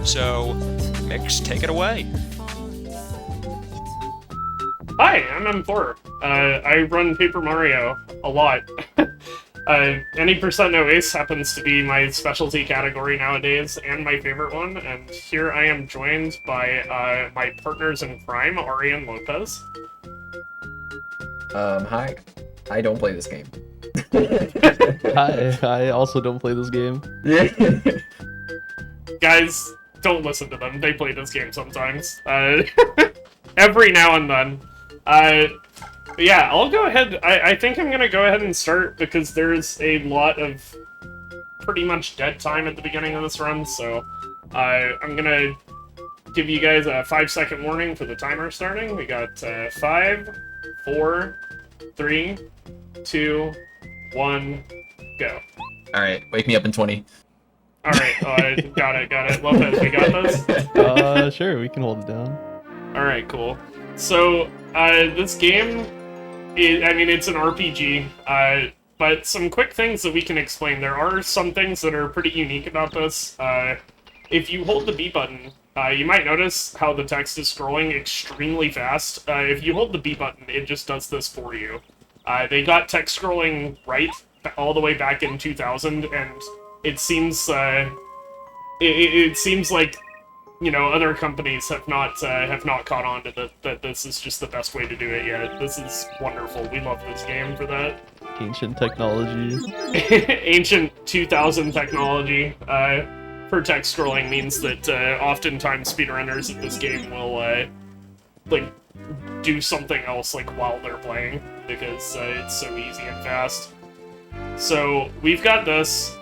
So, Mix, take it away. Hi, I'm M4. I run Paper Mario a lot. Any percent no ace happens to be my specialty category nowadays, and my favorite one, and here I am joined by my partners in crime, Ari and Lopez. Hi. I don't play this game. Hi, I also don't play this game. Guys, don't listen to them. They play this game sometimes. Every now and then. Yeah, I'll go ahead. I think I'm gonna go ahead and start because there's a lot of pretty much dead time at the beginning of this run, so I'm gonna give you guys a 5-second warning for the timer starting. We got 5, 4, 3, 2, 1, go. Alright, wake me up in 20. Alright, got it. Lopez, we got this? Sure, we can hold it down. Alright, cool. So, this game, it's an RPG, but some quick things that we can explain. There are some things that are pretty unique about this. If you hold the B button, you might notice how the text is scrolling extremely fast. If you hold the B button, it just does this for you. They got text scrolling right all the way back in 2000, and it seems, it seems like, you know, other companies have not caught on to that this is just the best way to do it yet. This is wonderful. We love this game for that. Ancient technology. Ancient 2000 technology for text scrolling means that oftentimes speedrunners at this game will like do something else like while they're playing because it's so easy and fast. So we've got this.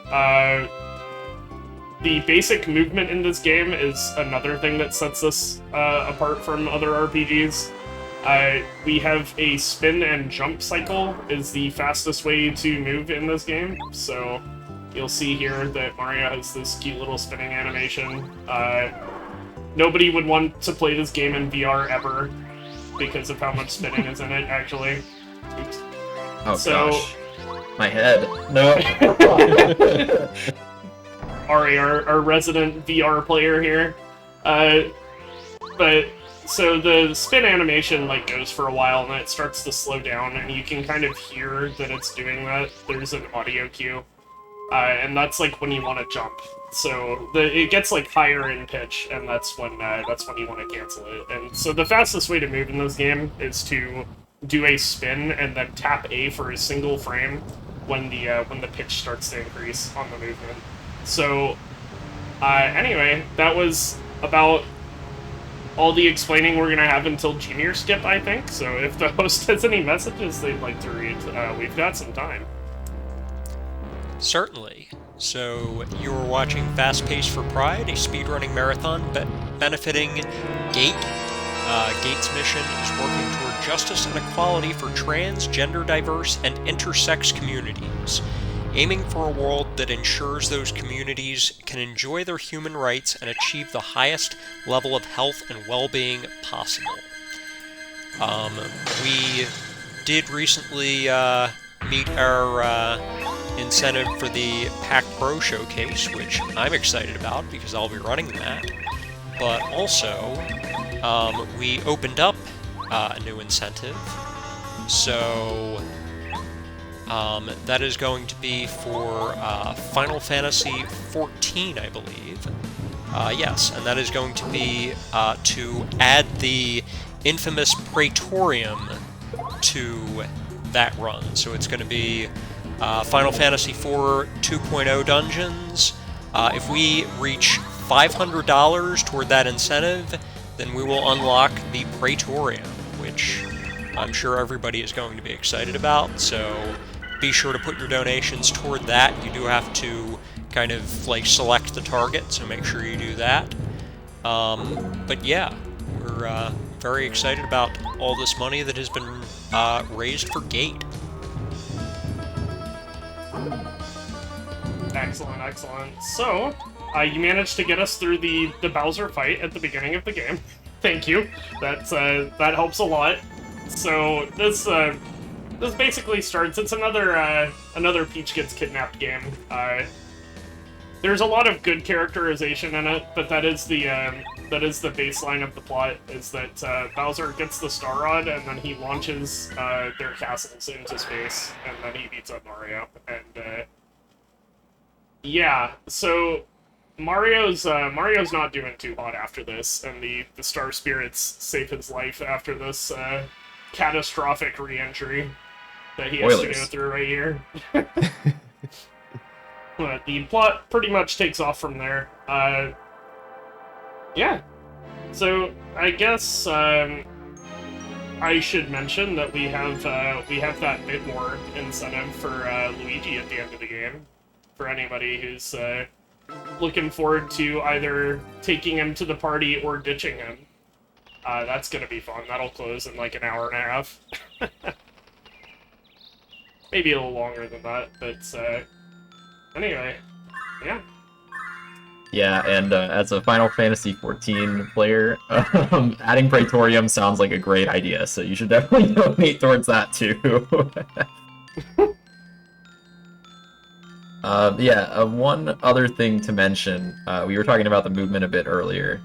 The basic movement in this game is another thing that sets this apart from other RPGs. We have a spin and jump cycle is the fastest way to move in this game. So you'll see here that Mario has this cute little spinning animation. Nobody would want to play this game in VR ever because of how much spinning is in it, actually. Oops. Oh gosh. My head. No. Ari, our resident VR player here. But so the spin animation like goes for a while and then it starts to slow down and you can kind of hear that it's doing that. There's an audio cue. And that's like when you want to jump. So it gets like higher in pitch and that's when you want to cancel it. And so the fastest way to move in this game is to do a spin and then tap A for a single frame when the pitch starts to increase on the movement. So, anyway, that was about all the explaining we're gonna have until Junior Skip, I think. So if the host has any messages they'd like to read, we've got some time. Certainly. So, you are watching Fast Pace for Pride, a speedrunning marathon benefiting GATE. GATE's mission is working toward justice and equality for trans, gender diverse, and intersex communities, aiming for a world that ensures those communities can enjoy their human rights and achieve the highest level of health and well-being possible. We did recently meet our incentive for the Pack Pro Showcase, which I'm excited about because I'll be running that. But also, we opened up a new incentive. So that is going to be for Final Fantasy XIV, I believe. Yes, and that is going to be to add the infamous Praetorium to that run. So it's going to be Final Fantasy IV 2.0 dungeons. If we reach $500 toward that incentive, then we will unlock the Praetorium, which I'm sure everybody is going to be excited about. So be sure to put your donations toward that. You do have to kind of like select the target, so make sure you do that. But yeah, we're very excited about all this money that has been raised for GATE. Excellent, excellent. So, you managed to get us through the Bowser fight at the beginning of the game. Thank you. That helps a lot. So this basically starts. It's another Peach Gets Kidnapped game. there's a lot of good characterization in it, but that is the baseline of the plot, is that Bowser gets the Star Rod, and then he launches their castles into space, and then he beats up Mario. And yeah, so Mario's not doing too hot after this, and the Star Spirits save his life after this catastrophic re-entry that he has to go through right here. But the plot pretty much takes off from there. Yeah. So I guess I should mention that we have that bit more incentive for Luigi at the end of the game. For anybody who's looking forward to either taking him to the party or ditching him. That's gonna be fun. That'll close in like an hour and a half. Maybe a little longer than that, but anyway, yeah. Yeah, and as a Final Fantasy XIV player, adding Praetorium sounds like a great idea, so you should definitely donate towards that too. One other thing to mention, we were talking about the movement a bit earlier,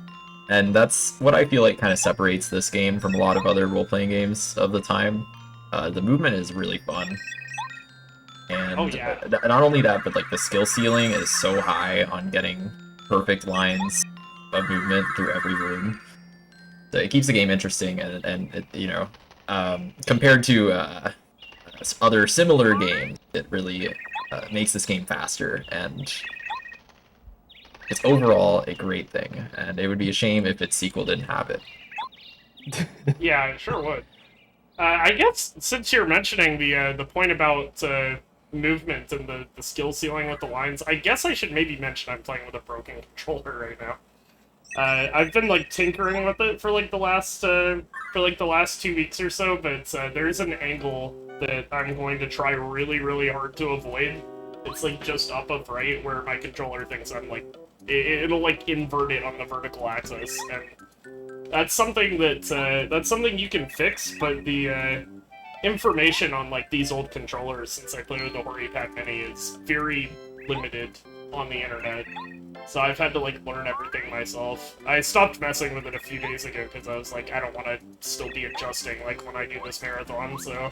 and that's what I feel like kind of separates this game from a lot of other role-playing games of the time. The movement is really fun. And not only that, but like the skill ceiling is so high on getting perfect lines of movement through every room. So it keeps the game interesting, and it, you know, compared to other similar games, it really makes this game faster, and it's overall a great thing. And it would be a shame if its sequel didn't have it. Yeah, it sure would. I guess since you're mentioning the point about movement and the skill ceiling with the lines, I guess I should maybe mention I'm playing with a broken controller right now. I've been like tinkering with it for like the last 2 weeks or so, but there's an angle that I'm going to try really, really hard to avoid. It's like just up of right where my controller thinks I'm like it'll like invert it on the vertical axis, and that's something you can fix, but the information on like these old controllers, since I played with the Hori Pack Mini, is very limited on the internet. So I've had to like learn everything myself. I stopped messing with it a few days ago because I was like, I don't want to still be adjusting like when I do this marathon. So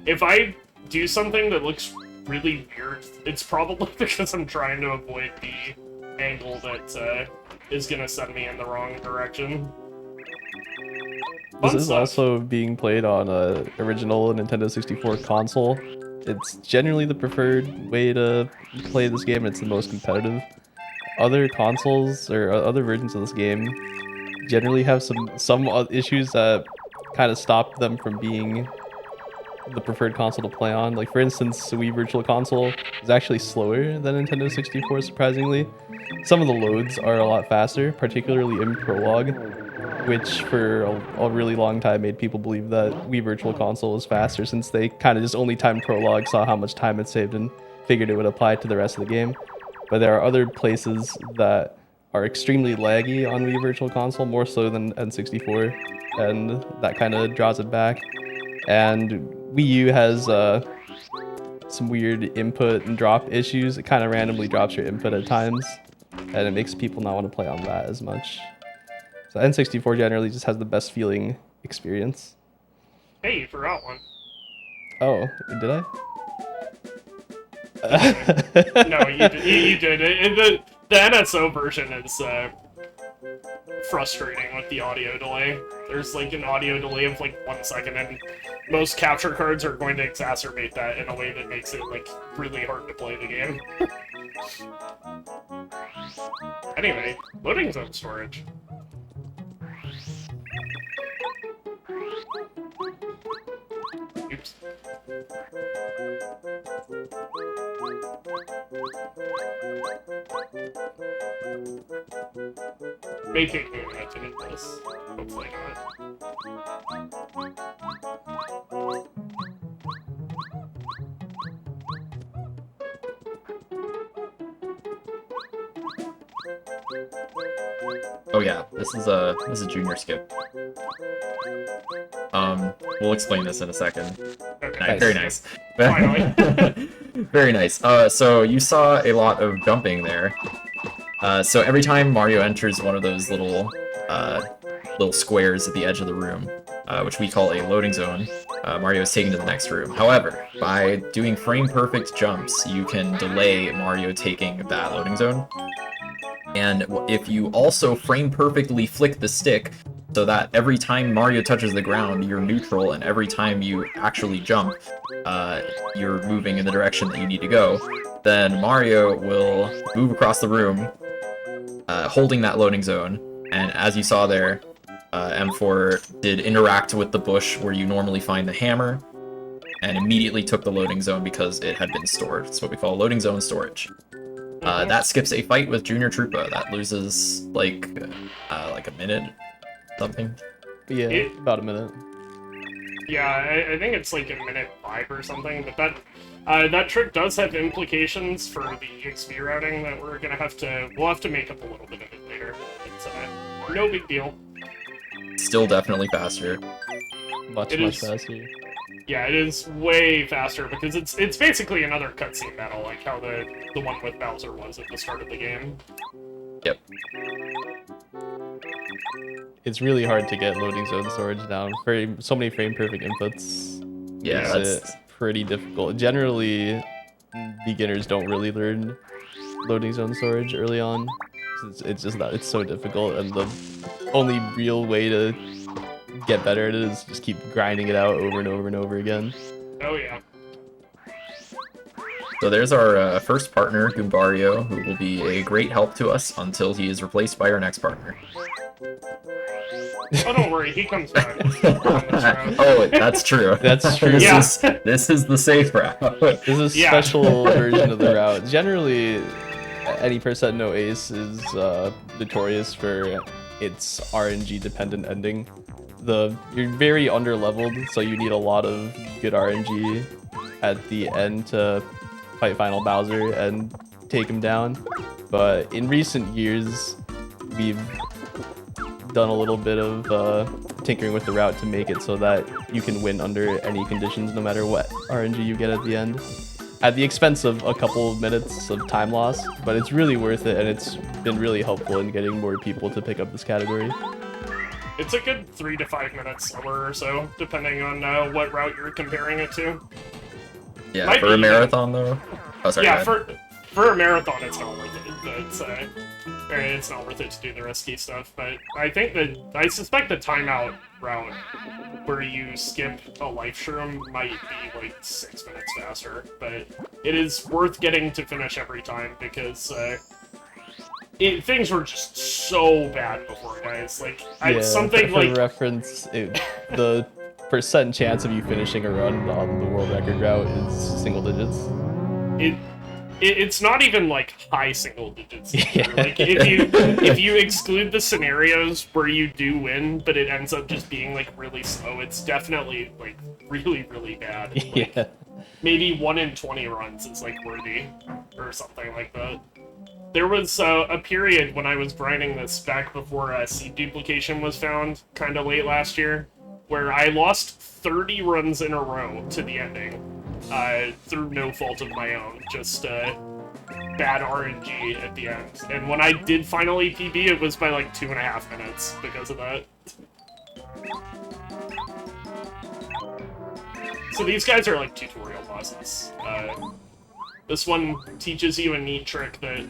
if I do something that looks really weird, it's probably because I'm trying to avoid the angle that is gonna send me in the wrong direction. This is also being played on a original Nintendo 64 console. It's generally the preferred way to play this game, and it's the most competitive. Other consoles or other versions of this game generally have some issues that kind of stop them from being the preferred console to play on. Like for instance, the Wii Virtual Console is actually slower than Nintendo 64, surprisingly. Some of the loads are a lot faster, particularly in Prologue, which for a really long time made people believe that Wii Virtual Console was faster, since they kind of just only timed Prologue, saw how much time it saved, and figured it would apply to the rest of the game. But there are other places that are extremely laggy on Wii Virtual Console, more so than N64, and that kind of draws it back. And Wii U has some weird input and drop issues. It kind of randomly drops your input at times, and it makes people not want to play on that as much. So N64 generally just has the best feeling experience. Hey, you forgot one. Oh, did I? No, you did. The NSO version is frustrating with the audio delay. There's like an audio delay of like 1 second, and most capture cards are going to exacerbate that in a way that makes it like really hard to play the game. Anyway, loading zone storage. Oops. May take me a minute to get this. Hopefully not. Oh yeah, this is a junior skip. We'll explain this in a second. Okay. Nice. Very nice. Finally. Very nice. So you saw a lot of jumping there. So every time Mario enters one of those little squares at the edge of the room, which we call a loading zone, Mario is taken to the next room. However, by doing frame-perfect jumps, you can delay Mario taking that loading zone. And if you also frame-perfectly flick the stick, so that every time Mario touches the ground, you're neutral, and every time you actually jump, you're moving in the direction that you need to go, then Mario will move across the room, holding that loading zone, and as you saw there, M4 did interact with the bush where you normally find the hammer, and immediately took the loading zone because it had been stored. It's what we call loading zone storage. That skips a fight with Junior Troopa. That loses like a minute, something. Yeah, about a minute. Yeah, I think it's like a minute 5 or something, but that trick does have implications for the XP routing that we'll have to make up a little bit of it later. It's no big deal. Still definitely faster. Much faster. Yeah, it is way faster because it's basically another cutscene battle, like how the one with Bowser was at the start of the game. Yep. It's really hard to get loading zone storage down. So many frame perfect inputs. Yeah, it's pretty difficult. Generally, beginners don't really learn loading zone storage early on. It's just that it's so difficult, and the only real way to get better at it is just keep grinding it out over and over and over again. Oh yeah. So there's our first partner, Goombario, who will be a great help to us until he is replaced by our next partner. Oh, don't worry, he comes back. Oh, that's true. That's true. This is the safe route. This is a special version of the route. Generally, any percent no ace is notorious for its RNG dependent ending. You're very underleveled, so you need a lot of good RNG at the end to fight Final Bowser and take him down. But in recent years, we've done a little bit of tinkering with the route to make it so that you can win under any conditions, no matter what RNG you get at the end. At the expense of a couple of minutes of time loss, but it's really worth it, and it's been really helpful in getting more people to pick up this category. It's a good 3 to 5 minutes slower or so, depending on what route you're comparing it to. Yeah, Might for a marathon though. Oh, sorry. Yeah, for a marathon, it's not worth it. It's not worth it to do the risky stuff. But I suspect the timeout route, where you skip a life shroom, might be like 6 minutes faster. But it is worth getting to finish every time because things were just so bad before, guys. Like something for like reference, the percent chance of you finishing a run on the world record route is single digits. It's not even like high single digits. Yeah. Like if you exclude the scenarios where you do win, but it ends up just being like really slow, it's definitely like really, really bad. Like, yeah. Maybe 1 in 20 runs is like worthy or something like that. There was a period when I was grinding this back before seed duplication was found, kind of late last year, where I lost 30 runs in a row to the ending. Through no fault of my own, just bad RNG at the end. And when I did finally PB, it was by like 2.5 minutes because of that. So these guys are like tutorial bosses. This one teaches you a neat trick that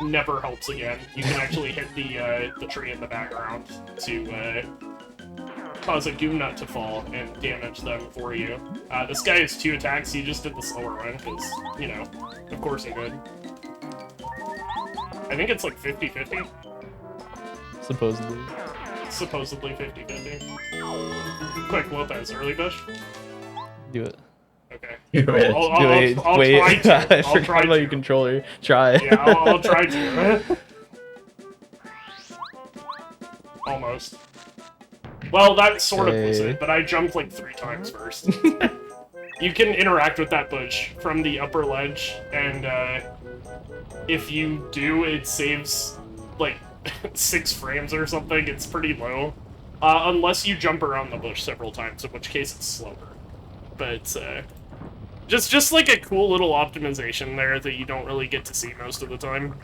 never helps again. You can actually hit the tree in the background to cause a Goom Nut to fall and damage them for you. This guy has 2 attacks, he just did the slower one, because, you know, of course he would. I think it's like 50-50. Supposedly. Supposedly 50-50. Quick, Lopez, early bush? Do it. Okay. Do it. I'll Wait, try to. I forgot about your controller. Try. Yeah, I'll try to. Almost. Well, that sort of was it, but I jumped like 3 times first. You can interact with that bush from the upper ledge, and if you do, it saves like 6 frames or something. It's pretty low. Unless you jump around the bush several times, in which case it's slower. But just like a cool little optimization there that you don't really get to see most of the time.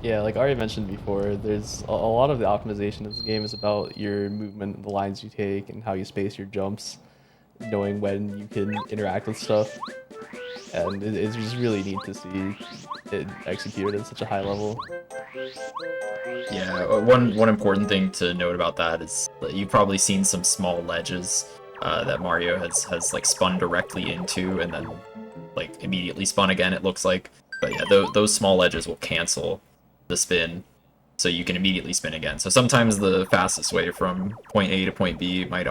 Yeah, like I already mentioned before, there's a lot of the optimization of this game is about your movement, the lines you take, and how you space your jumps, knowing when you can interact with stuff, and it's just really neat to see it executed at such a high level. Yeah, one important thing to note about that is that you've probably seen some small ledges that Mario has like spun directly into and then like immediately spun again, it looks like. But yeah, those small ledges will cancel the spin, so you can immediately spin again. So sometimes the fastest way from point A to point B might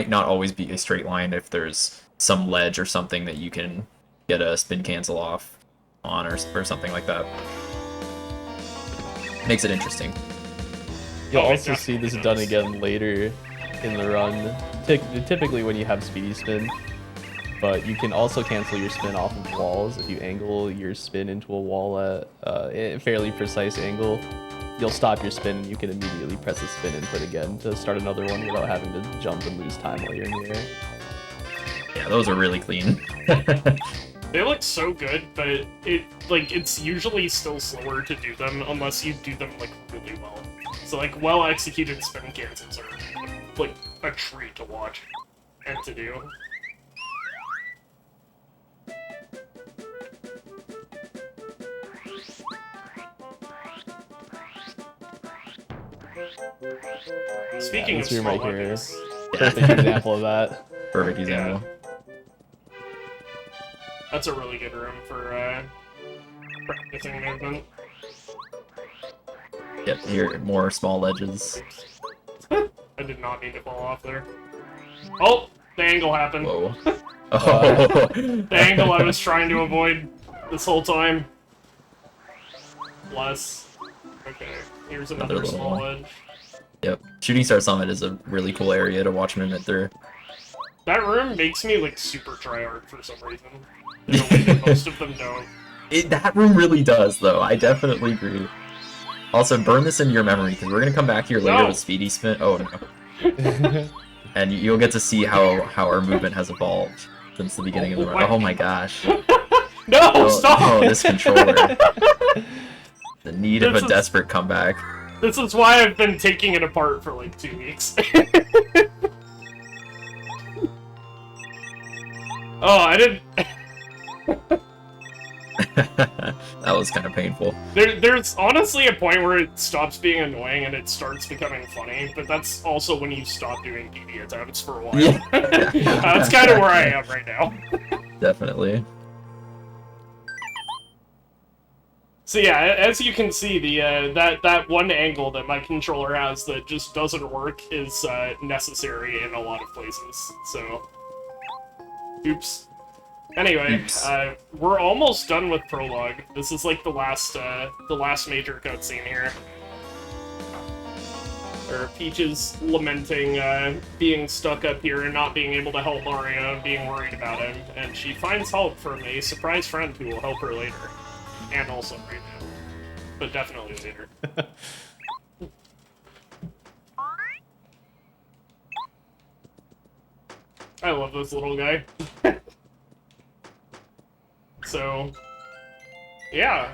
not always be a straight line if there's some ledge or something that you can get a spin cancel off on or something like that. Makes it interesting. You'll Oh, it also see this done definitely again later in the run, typically when you have speedy spin, but you can also cancel your spin off of walls if you angle your spin into a wall at a fairly precise angle. You'll stop your spin and you can immediately press the spin input again to start another one without having to jump and lose time while you're in the air. Yeah, those are really clean. They look so good, but it's usually still slower to do them unless you do them like really well. So like well executed spin cancels are like a treat to watch and to do. Speaking of this room small right here, ledges, perfect example of that. Perfect example. that's a really good room for practicing movement. Yep, here more small ledges. I did not need to fall off there. Oh, the angle happened. Whoa. Oh. The angle I was trying to avoid this whole time. Bless. Okay, here's another Another small little edge. Yep. Shooting Star Summit is a really cool area to watch Mimit through. That room makes me like super tryhard for some reason. In a way that most of them don't. That room really does, though. I definitely agree. Also, burn this into your memory, because we're going to come back here later No. with Speedy Spin. Oh, no. And you'll get to see how our movement has evolved since the beginning of the run. Oh my gosh. No, Oh, stop! oh, this controller. The need of This a is- desperate comeback. This is why I've been taking it apart for like 2 weeks. Oh, I didn't... That was kind of painful. There's honestly a point where it stops being annoying and it starts becoming funny, but that's also when you stop doing DD attempts for a while. Yeah. That's kind of where I am right now. Definitely. So yeah, as you can see, the that one angle that my controller has that just doesn't work is necessary in a lot of places. So, oops. Anyway, Oops. we're almost done with prologue. This is like the last major cutscene here. Where Peach is lamenting being stuck up here and not being able to help Mario and being worried about him, and she finds help from a surprise friend who will help her later. And also right now. But definitely later. I love this little guy. So, yeah.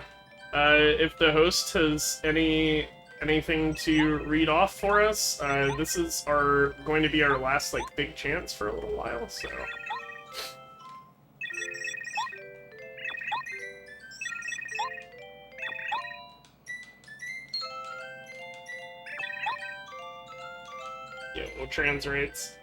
If the host has anything to read off for us, this is going to be our last like big chance for a little while, so. Yeah, well, trans rates.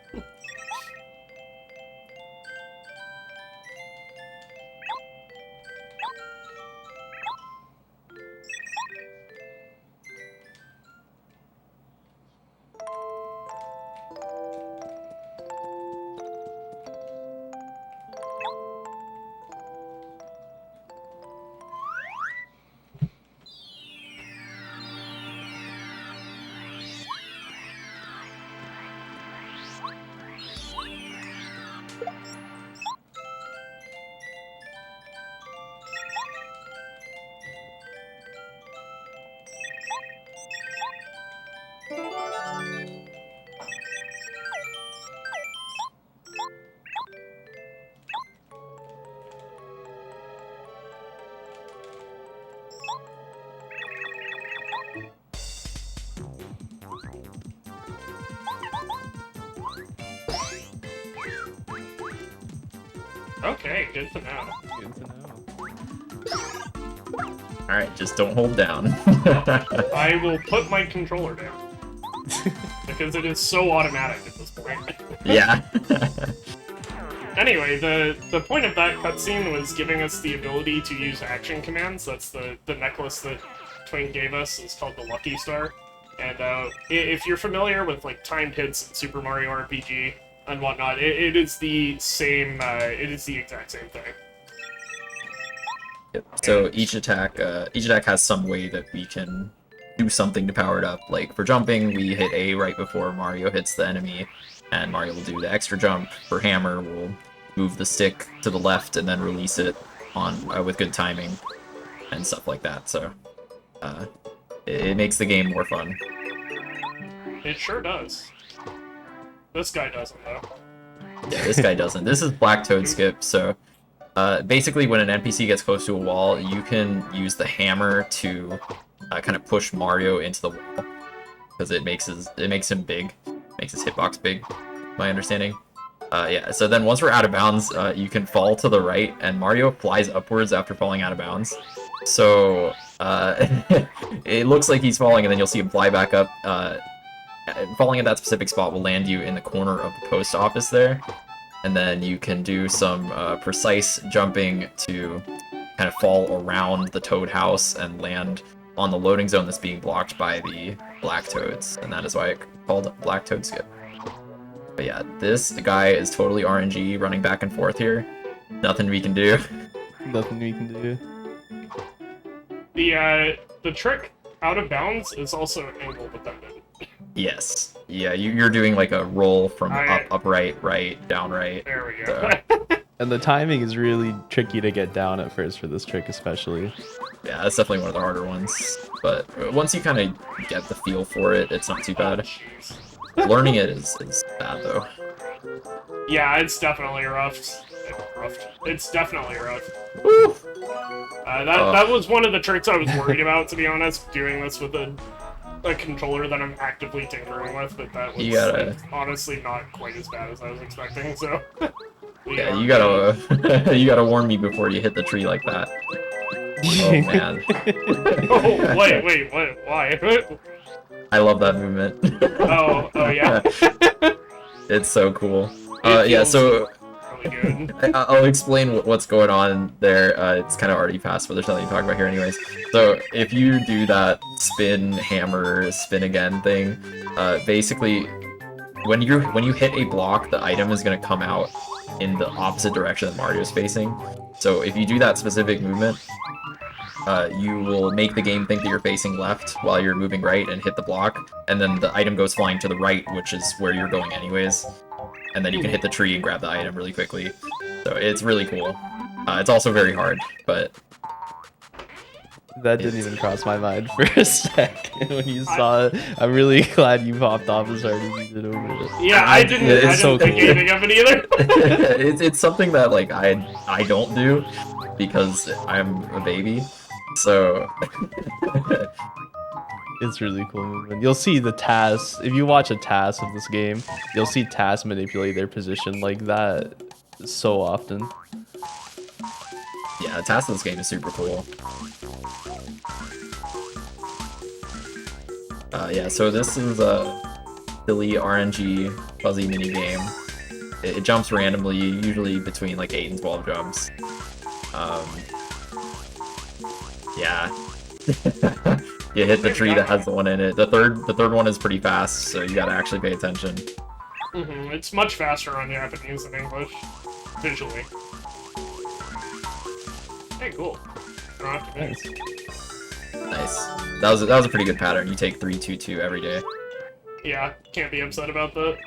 good to know. Good to know. Alright, just don't hold down. I will put my controller down. Because it is so automatic at this point. Yeah. Anyway, the point of that cutscene was giving us the ability to use action commands. That's the necklace that Twink gave us is called the Lucky Star. And if you're familiar with like timed hits in Super Mario RPG and whatnot, it is the same. It is the exact same thing. Yep. So each attack has some way that we can do something to power it up. Like for jumping, we hit A right before Mario hits the enemy, and Mario will do the extra jump. For hammer, we'll move the stick to the left and then release it on with good timing and stuff like that. So it makes the game more fun. It sure does. This guy doesn't though. Yeah, this guy doesn't. This is Black Toad Skip. So basically, when an NPC gets close to a wall, you can use the hammer to kind of push Mario into the wall because it makes him big, makes his hitbox big. My understanding. Yeah. So then once we're out of bounds, you can fall to the right, and Mario flies upwards after falling out of bounds. So it looks like he's falling, and then you'll see him fly back up. Falling at that specific spot will land you in the corner of the post office there. And then you can do some precise jumping to kind of fall around the Toad house and land on the loading zone that's being blocked by the Black Toads, and that is why it's called Black Toad Skip. But yeah, this guy is totally RNG, running back and forth here. Nothing we can do. Nothing we can do. The trick out of bounds is also angle dependent. Yes. Yeah, you're doing like a roll from up, right, down, right. There we So, go. And the timing is really tricky to get down at first for this trick, especially. yeah, that's definitely one of the harder ones. But once you kind of get the feel for it, it's not too bad. Jeez. Learning it is bad, though. Yeah, it's definitely rough. It's definitely rough. Woo! That was one of the tricks I was worried about, to be honest, doing this with a controller that I'm actively tinkering with, but that was like, honestly not quite as bad as I was expecting, so... Yeah, you gotta you gotta warn me before you hit the tree like that. Oh man. Oh, wait, what? Why? I love that movement. Oh yeah. It's so cool. It Yeah, feels so really good. I'll explain what's going on there. It's kind of already past, but there's nothing to talk about here anyways. So if you do that spin, hammer, spin again thing, basically when you hit a block, the item is going to come out in the opposite direction that Mario's facing. So if you do that specific movement, you will make the game think that you're facing left while you're moving right and hit the block, and then the item goes flying to the right, which is where you're going anyways. And then you can hit the tree and grab the item really quickly. So it's really cool. It's also very hard, but... That didn't even cross my mind for a sec when you saw it. I'm really glad you popped off as hard as you did over it. Yeah, I didn't so think cool. anything of it either. It's something that like I don't do because I'm a baby. So It's really cool movement. You'll see the TAS, if you watch a TAS of this game, you'll see TAS manipulate their position like that so often. yeah, the task of this game is super cool. Yeah, so this is a silly RNG fuzzy mini game. It jumps randomly, usually between like 8 and 12 jumps. Yeah. You hit the tree that has the one in it. The third one is pretty fast, so you gotta actually pay attention. It's much faster on Japanese than English, visually. Hey, cool. I don't have to miss. Nice. That was a pretty good pattern. You take 3-2-2 every day. Yeah, can't be upset about that.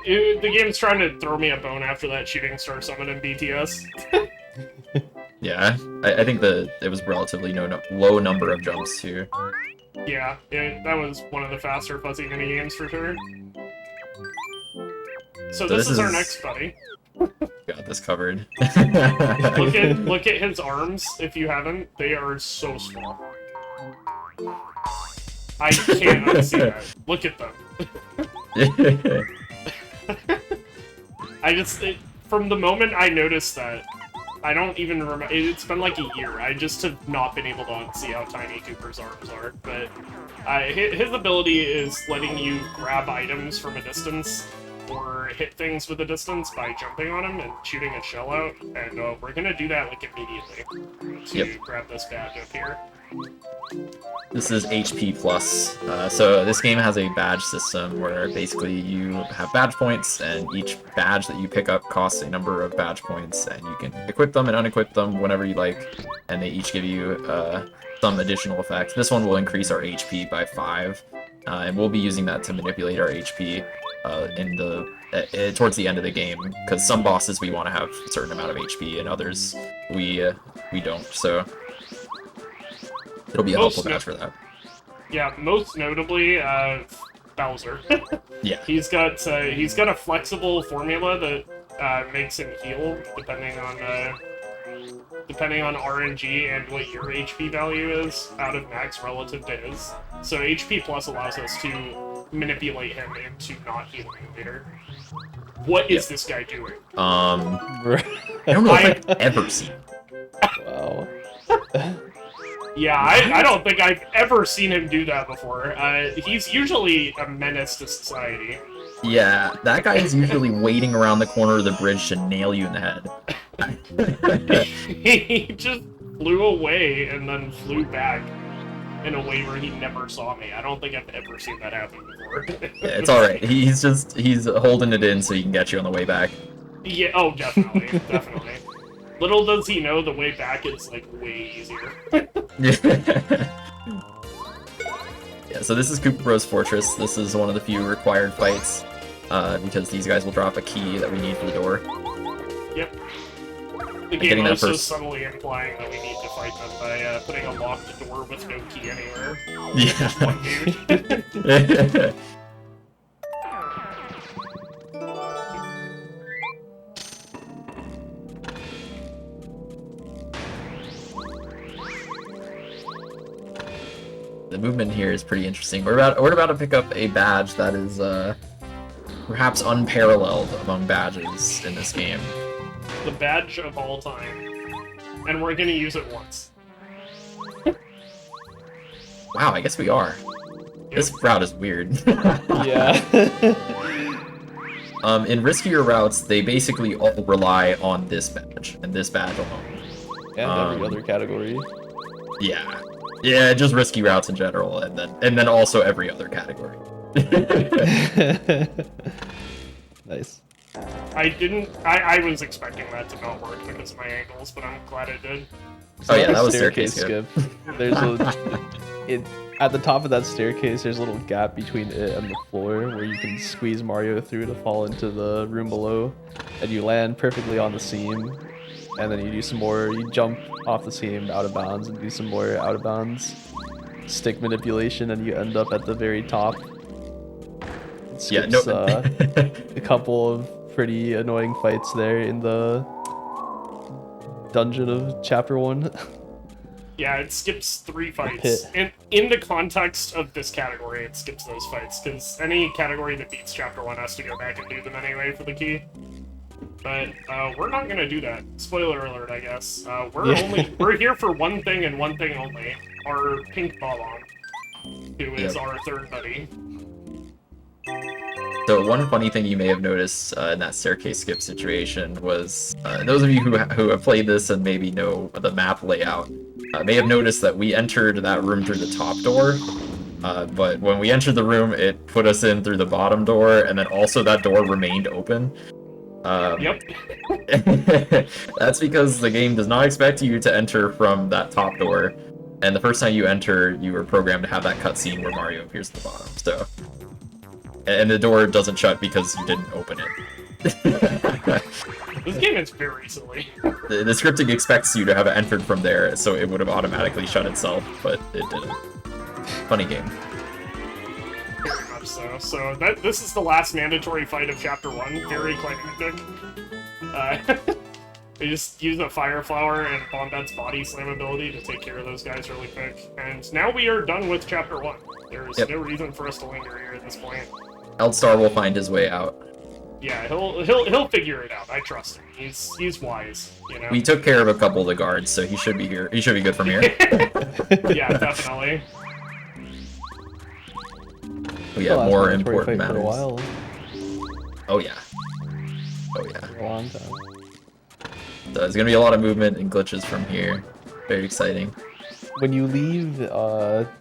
The game's trying to throw me a bone after that shooting star summon in BTS. Yeah, I think it was relatively low number of jumps too. Yeah, that was one of the faster fuzzy mini games for sure. So this is our next buddy. Got this covered. Look at his arms, if you haven't. They are so small. I can't unsee that. Look at them. From the moment I noticed that, I don't even remember. It's been like a year. I just have not been able to see how tiny Cooper's arms are. But his ability is letting you grab items from a distance or hit things with a distance by jumping on them and shooting a shell out. And we're gonna do that like immediately to grab this badge up here. This is HP plus. So this game has a badge system where basically you have badge points, and each badge that you pick up costs a number of badge points, and you can equip them and unequip them whenever you like, and they each give you some additional effects. This one will increase our HP by 5, and we'll be using that to manipulate our HP towards the end of the game, because some bosses we want to have a certain amount of HP, and others we don't. So it'll be a helpful badge for that. Yeah, most notably, Bowser. Yeah. He's got a flexible formula that makes him heal depending on RNG and what your HP value is out of max relative to his. So HP plus allows us to manipulate him into not healing later. What is this guy doing? I don't know if I've ever seen. Wow. Yeah, I don't think I've ever seen him do that before. He's usually a menace to society. Yeah, that guy is usually waiting around the corner of the bridge to nail you in the head. He just flew away and then flew back in a way where he never saw me. I don't think I've ever seen that happen before. Yeah, it's alright. He's holding it in so he can get you on the way back. Yeah, oh, definitely, definitely. Little does he know the way back is, like, way easier. Yeah, so this is Koopa Bros Fortress. This is one of the few required fights, because these guys will drop a key that we need for the door. Yep. The game also subtly implying that we need to fight them by putting a locked door with no key anywhere. Yeah. One dude. The movement here is pretty interesting. We're about to pick up a badge that is perhaps unparalleled among badges in this game. The badge of all time. And we're gonna use it once. Wow, I guess we are. Yep. This route is weird. Yeah. In riskier routes, they basically all rely on this badge, and this badge alone. And every other category. Yeah. Yeah, just risky routes in general, and then also every other category. Nice. I was expecting that to not work because of my angles, but I'm glad it did. Oh yeah, that was staircase skip. There's at the top of that staircase, there's a little gap between it and the floor where you can squeeze Mario through to fall into the room below, and you land perfectly on the seam, and then you do some more, you jump off the seam out of bounds and do some more out of bounds stick manipulation, and you end up at the very top. It skips, a couple of pretty annoying fights there in the dungeon of Chapter 1. Yeah, it skips 3 fights. And in the context of this category, it skips those fights, because any category that beats Chapter 1 has to go back and do them anyway for the key. But we're not gonna do that. Spoiler alert, I guess. We're here for one thing and one thing only. Our pink Bob-omb, who is our third buddy. So one funny thing you may have noticed in that staircase skip situation was, those of you who have played this and maybe know the map layout, may have noticed that we entered that room through the top door, but when we entered the room, it put us in through the bottom door, and then also that door remained open. Yep. That's because the game does not expect you to enter from that top door, and the first time you enter, you were programmed to have that cutscene where Mario appears at the bottom, so... And the door doesn't shut because you didn't open it. This game is very silly. The scripting expects you to have entered from there, so it would have automatically shut itself, but it didn't. Funny game. Very much so. So this is the last mandatory fight of Chapter 1. Very climactic. We just use a Fire Flower and Bombette's Body Slam ability to take care of those guys really quick. And now we are done with Chapter 1. There's no reason for us to linger here at this point. Eldstar will find his way out. Yeah, he'll figure it out. I trust him. He's wise, you know. We took care of a couple of the guards, so he should be here. He should be good from here. Yeah, definitely. We have Last more mandatory important fight for a matters. while. Oh yeah. Oh yeah. For a long time. So there's gonna be a lot of movement and glitches from here. Very exciting. When you leave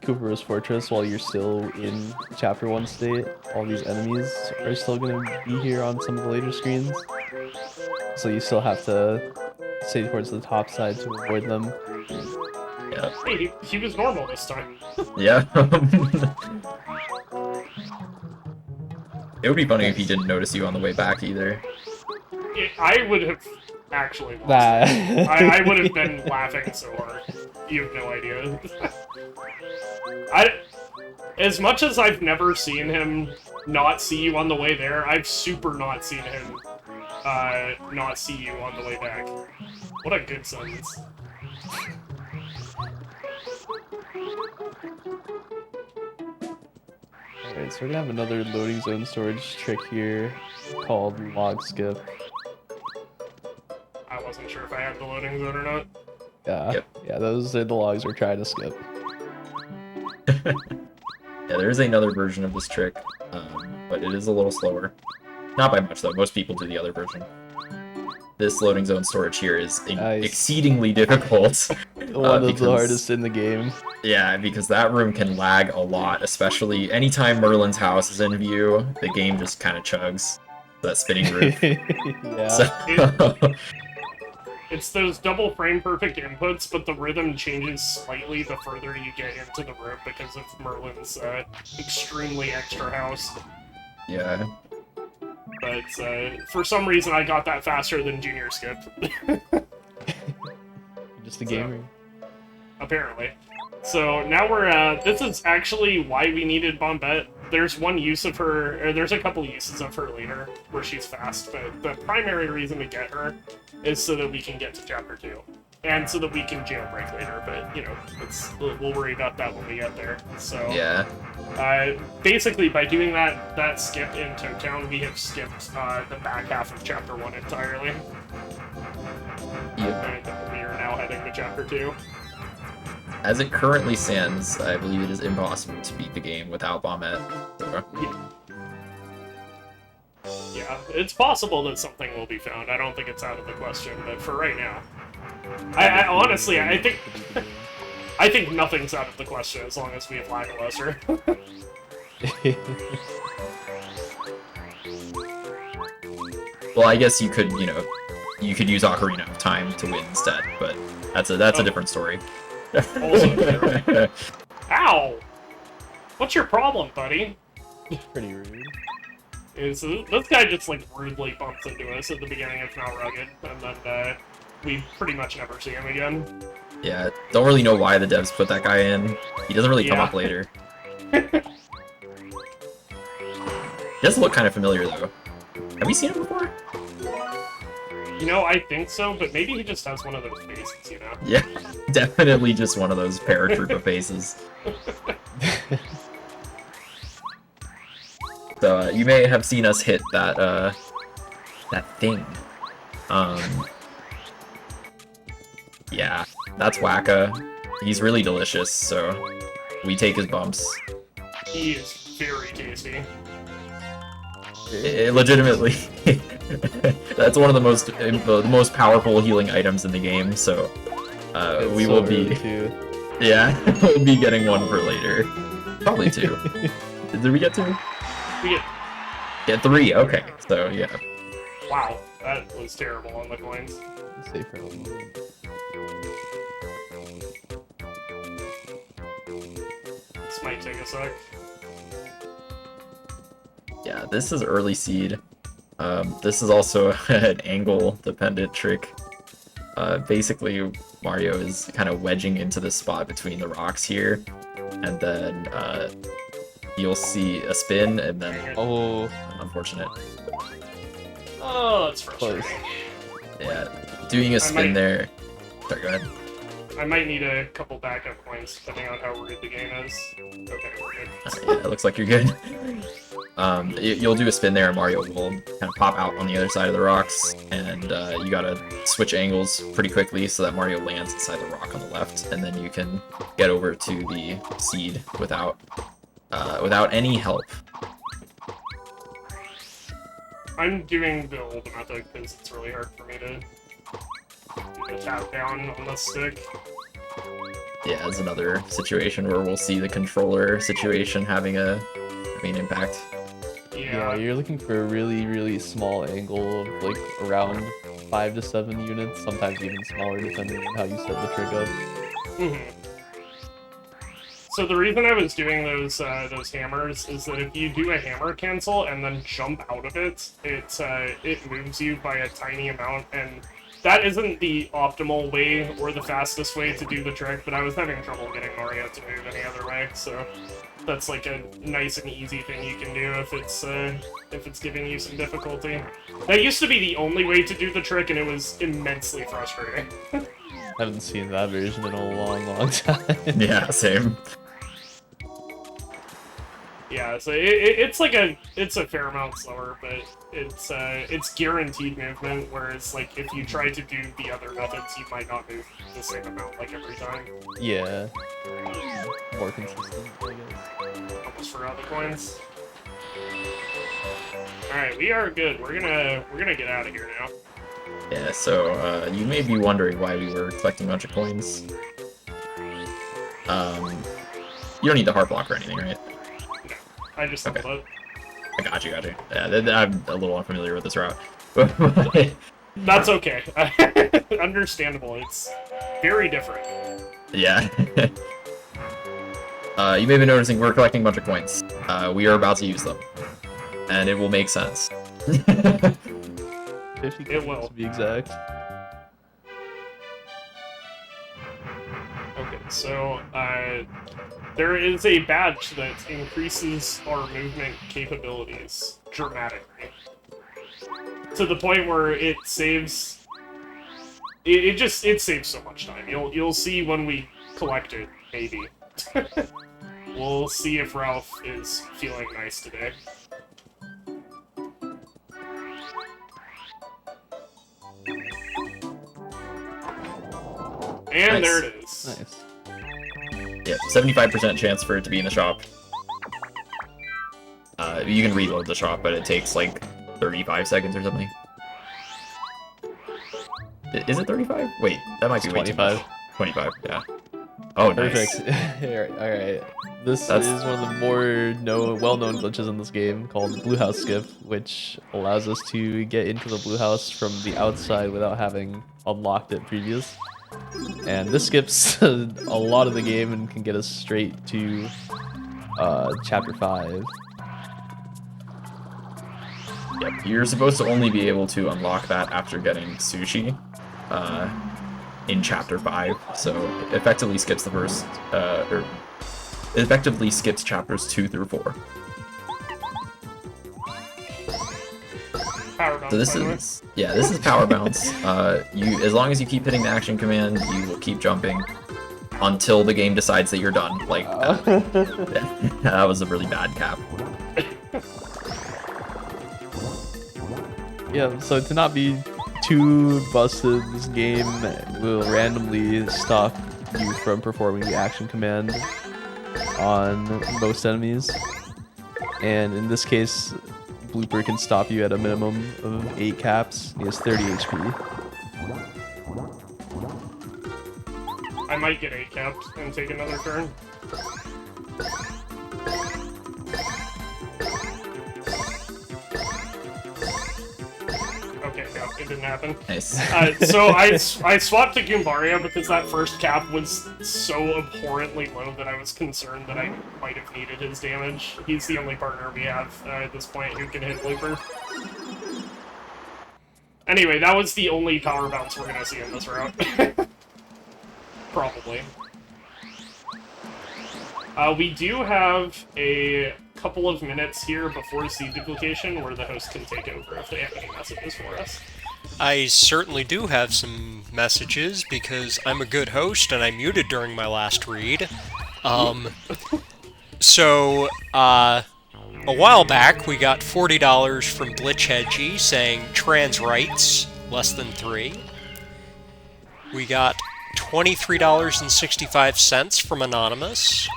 Cooper's Fortress while you're still in Chapter 1 state, all these enemies are still going to be here on some of the later screens. So you still have to stay towards the top side to avoid them. Yeah. Hey, he was normal this time. Yeah. It would be funny if he didn't notice you on the way back either. I would have actually lost That. it. I would have been laughing so hard. You have no idea. As much as I've never seen him not see you on the way there, I've super not seen him not see you on the way back. What a good sentence. Alright, so we're gonna have another loading zone storage trick here called log skip. I wasn't sure if I had the loading zone or not. Yeah, Yep. yeah, those are the logs we're trying to skip. Yeah, there is another version of this trick, but it is a little slower. Not by much though, most people do the other version. This loading zone storage here is Nice. exceedingly difficult. One of the because- hardest in the game. Yeah, because that room can lag a lot, especially anytime Merlin's house is in view, the game just kind of chugs. That spinning roof. Yeah. So, It's those double frame perfect inputs, but the rhythm changes slightly the further you get into the room because of Merlin's extremely extra house. yeah. But for some reason, I got that faster than Junior Skip. Just a gamer. Apparently. So now we're, this is actually why we needed Bombette. There's one use of her, or there's a couple uses of her later where she's fast, but the primary reason to get her is so that we can get to Chapter 2. And so that we can jailbreak later, but, you know, we'll worry about that when we get there. So, Yeah. basically, by doing that skip in Town, we have skipped the back half of Chapter 1 entirely. Yep. And we are now heading to Chapter 2. As it currently stands, I believe it is impossible to beat the game without Bombette. So, Yeah, it's possible that something will be found. I don't think it's out of the question, but for right now, I honestly, I think nothing's out of the question as long as we have Lackluster. well, I guess you could, you could use Ocarina of Time to win instead, but that's a different story. Also true. Ow! What's your problem, buddy? Pretty rude. This guy just like rudely bumps into us at the beginning of Mount Rugged, and then we pretty much never see him again. Yeah, don't really know why the devs put that guy in. He doesn't really come Yeah. up later. He does look kind of familiar though. Have we seen him before? You know, I think so, but maybe he just has one of those faces, you know? Yeah, definitely just one of those paratrooper faces. So you may have seen us hit that that thing. Yeah, that's Wacka. He's really delicious, so we take his bumps. He is very tasty. Legitimately, that's one of the most powerful healing items in the game. So It's we so will be, early, too. yeah, we'll be getting one for later. Probably two. Did we get two? We Get three. Okay, so yeah. Wow, that was terrible on the coins. Safe for a moment. This might take a sec. Yeah, this is early seed. This is also an angle-dependent trick. Basically, Mario is kind of wedging into the spot between the rocks here, and then you'll see a spin, and then Oh, unfortunate. Oh, that's close. frustrating. Yeah, doing a spin might- there. Sorry, go ahead. I might need a couple backup points depending on how rude the game is. Okay, we're good. Yeah, it looks like you're good. You'll do a spin there, and Mario will kind of pop out on the other side of the rocks, and you gotta switch angles pretty quickly so that Mario lands inside the rock on the left, and then you can get over to the seed without any help. I'm doing the old method because it's really hard for me to do the tap down on the stick. Yeah, it's another situation where we'll see the controller situation having an impact. Yeah, you're looking for a really, really small angle of like around 5 to 7 units, sometimes even smaller depending on how you set the trig up. So the reason I was doing those hammers is that if you do a hammer cancel and then jump out of it, it moves you by a tiny amount, and that isn't the optimal way or the fastest way to do the trick, but I was having trouble getting Mario to move any other way, so that's like a nice and easy thing you can do if it's giving you some difficulty. That used to be the only way to do the trick, and it was immensely frustrating. I haven't seen that version in a long, long time. Yeah, same. Yeah, so it's a fair amount slower, but it's guaranteed movement, whereas like if you try to do the other methods, you might not move the same amount like every time. Yeah. More consistent, I guess. Almost forgot the coins. Alright, we are good. We're gonna get out of here now. Yeah, so you may be wondering why we were collecting a bunch of coins. You don't need the heart block or anything, right? I just thought it. I got you. Yeah, I'm a little unfamiliar with this route. That's okay. Understandable. It's very different. Yeah. You may be noticing we're collecting a bunch of coins. We are about to use them. And it will make sense. 50 It will. to be exact. Okay, so there is a badge that increases our movement capabilities dramatically. To the point where it saves... It saves so much time. You'll see when we collect it, maybe. We'll see if Ralph is feeling nice today. And Nice. there it is. Nice. Yeah, 75% chance for it to be in the shop. You can reload the shop, but it takes like 35 seconds or something. Is it 35? Wait, that might be way too much. 25, yeah. Oh, nice. Perfect. Alright. This is one of the more well-known glitches in this game called Blue House Skip, which allows us to get into the Blue House from the outside without having unlocked it previous. And this skips a lot of the game and can get us straight to Chapter 5. Yep, you're supposed to only be able to unlock that after getting sushi in Chapter 5, so it effectively skips the first, or it effectively skips Chapters 2 through 4. Power bounce, So this by the way. is, yeah, this is power bounce. As long as you keep hitting the action command, you will keep jumping until the game decides that you're done. Like, that was a really bad cap. Yeah, so to not be too busted, this game will randomly stop you from performing the action command on most enemies. And in this case, Blooper can stop you at a minimum of 8 caps. He has 30 HP. I might get 8 capped and take another turn. Okay, no, it didn't happen. Nice. So I swapped to Goombario because that first cap was so abhorrently low that I was concerned that I might have needed his damage. He's the only partner we have at this point who can hit Blooper. Anyway, that was the only power bounce we're gonna see in this route. Probably. We do have a couple of minutes here before seed duplication where the host can take over if they have any messages for us. I certainly do have some messages because I'm a good host and I muted during my last read. So, a while back we got $40 from Glitchheadgy saying trans rights, less than 3. We got $23.65 from Anonymous.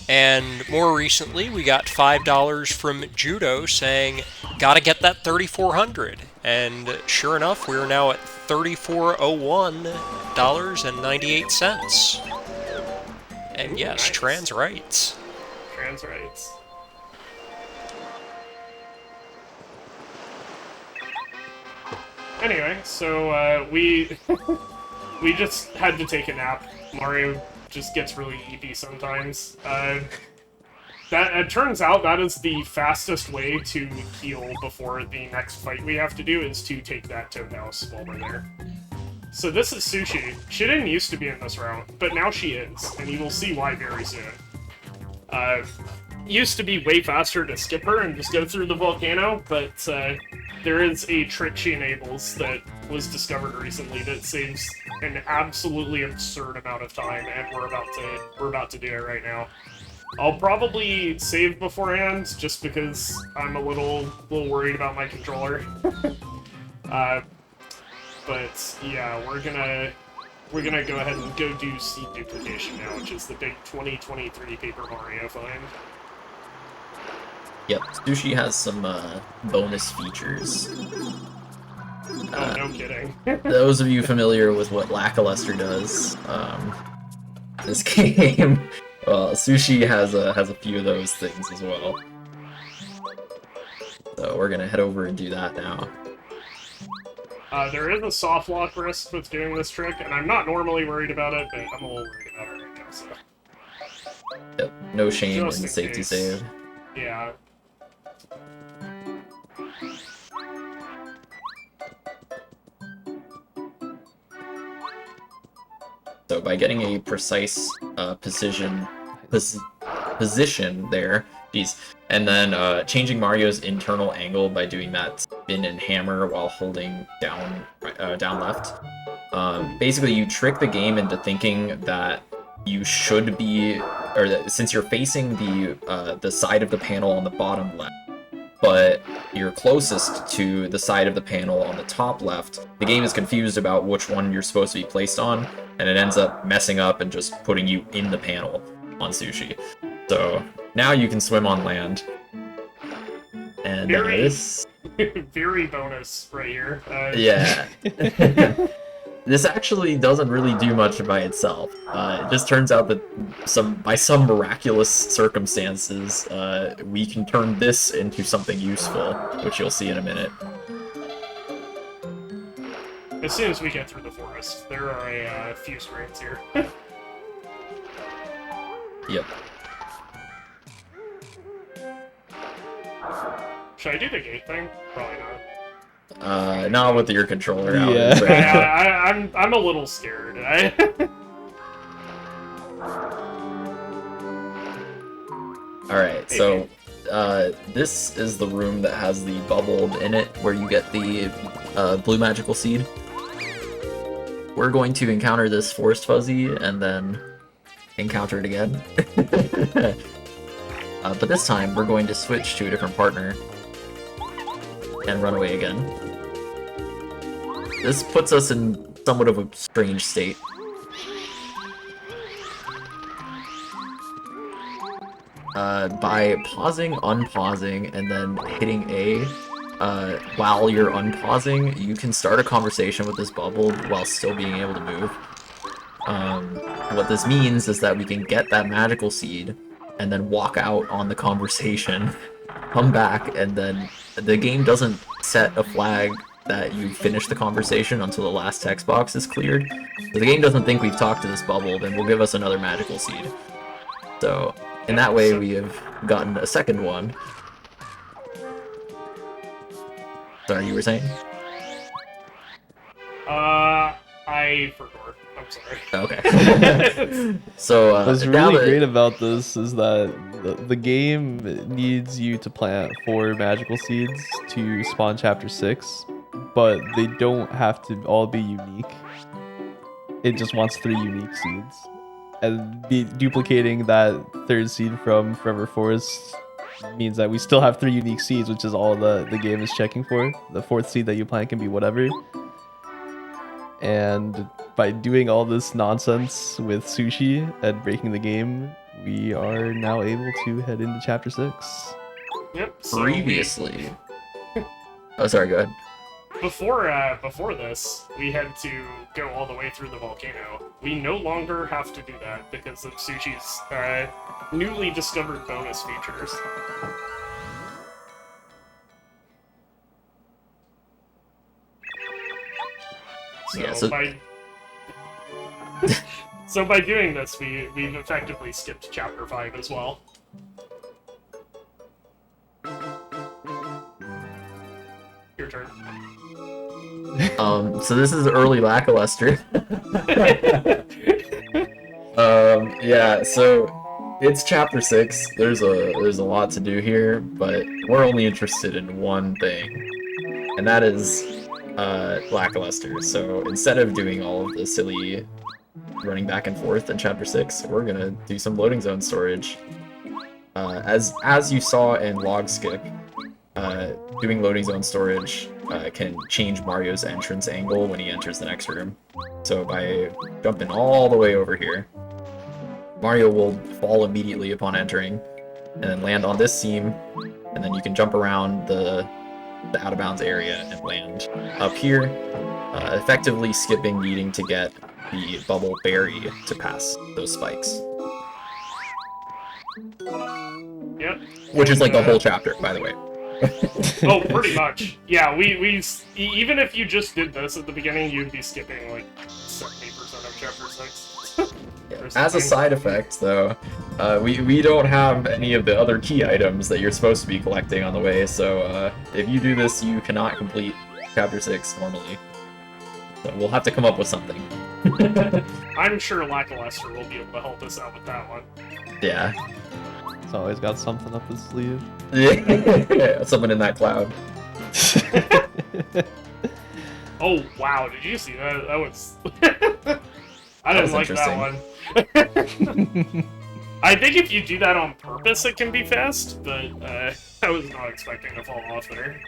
And more recently, we got $5 from Judo saying, gotta get that 3400. And sure enough, we're now at $3401.98. And yes, nice. trans rights. Trans rights. Anyway, so we we just had to take a nap. Mario just gets really eepy sometimes. It turns out that is the fastest way to heal before the next fight we have to do is to take that Toad House while we're there. So this is Sushi. She didn't used to be in this round, but now she is, and you will see why very soon. Used to be way faster to skip her and just go through the volcano, but there is a trick she enables that was discovered recently that saves an absolutely absurd amount of time, and we're about to do it right now. I'll probably save beforehand just because I'm a little worried about my controller. But yeah, we're gonna go ahead and go do seed duplication now, which is the big 2023 Paper Mario find. Yep, Sushi has some bonus features. Oh, no kidding. Those of you familiar with what Lackluster does, this game, well, Sushi has a few of those things as well. So we're gonna head over and do that now. There is a soft lock risk with doing this trick, and I'm not normally worried about it, but I'm a little worried about it right now, so... Yep, no shame Just in the in safety case. save. Yeah. So by getting a precise position there, geez, and then changing Mario's internal angle by doing that spin and hammer while holding down left. Basically, you trick the game into thinking that you should be, or that since you're facing the side of the panel on the bottom left, but you're closest to the side of the panel on the top left, the game is confused about which one you're supposed to be placed on, and it ends up messing up and just putting you in the panel on Sushi. So now you can swim on land. And this... very bonus right here. Yeah. This actually doesn't really do much by itself. It just turns out that by some miraculous circumstances, we can turn this into something useful, which you'll see in a minute. As soon as we get through the forest, there are a few screens here. Yep. Should I do the gate thing? Probably not. Not with your controller out. Yeah, I'm a little scared. Alright, so this is the room that has the bubbled in it where you get the blue magical seed. We're going to encounter this forest fuzzy and then encounter it again. But this time we're going to switch to a different partner and run away again. This puts us in somewhat of a strange state. By pausing, unpausing, and then hitting A, while you're unpausing, you can start a conversation with this bubble while still being able to move. What this means is that we can get that magical seed, and then walk out on the conversation, come back, and then the game doesn't set a flag that you finish the conversation until the last text box is cleared. So the game doesn't think we've talked to this bubble, then will give us another magical seed. So, in that way, we have gotten a second one. Sorry, you were saying? I forgot. I'm sorry. Okay. So, what's really great about this is that the game needs you to plant 4 magical seeds to spawn chapter 6, but they don't have to all be unique. It just wants 3 unique seeds. And duplicating that 3rd seed from Forever Forest means that we still have 3 unique seeds, which is all the game is checking for. The 4th seed that you plant can be whatever. And by doing all this nonsense with Sushi and breaking the game, we are now able to head into Chapter 6. Yep. So Previously. Oh, sorry, go ahead. before this, we had to go all the way through the volcano. We no longer have to do that because of Sushi's newly discovered bonus features. So, Yeah, so- so by doing this, we've effectively skipped Chapter 5 as well. Your turn. So this is early lackluster. Yeah, so it's chapter 6. There's a lot to do here, but we're only interested in one thing, and that is lackluster. So instead of doing all of the silly running back and forth in chapter 6, we're gonna do some loading zone storage. As you saw in log skip, doing loading zone storage can change Mario's entrance angle when he enters the next room. So by jumping all the way over here, Mario will fall immediately upon entering, and then land on this seam, and then you can jump around the out of bounds area and land up here, effectively skipping needing to get the bubble berry to pass those spikes. Yep. Which is like the whole chapter, by the way. Oh, pretty much. Yeah, we even if you just did this at the beginning, you'd be skipping like 70% of chapter 6. Yeah. As a side effect, though, we don't have any of the other key items that you're supposed to be collecting on the way, so if you do this, you cannot complete chapter 6 normally. So we'll have to come up with something. I'm sure Lackluster will be able to help us out with that one. Yeah. It's always got something up his sleeve. Yeah, something in that cloud. Oh wow, did you see that? That was I That didn't was like that one. I think if you do that on purpose it can be fast, but I was not expecting to fall off there.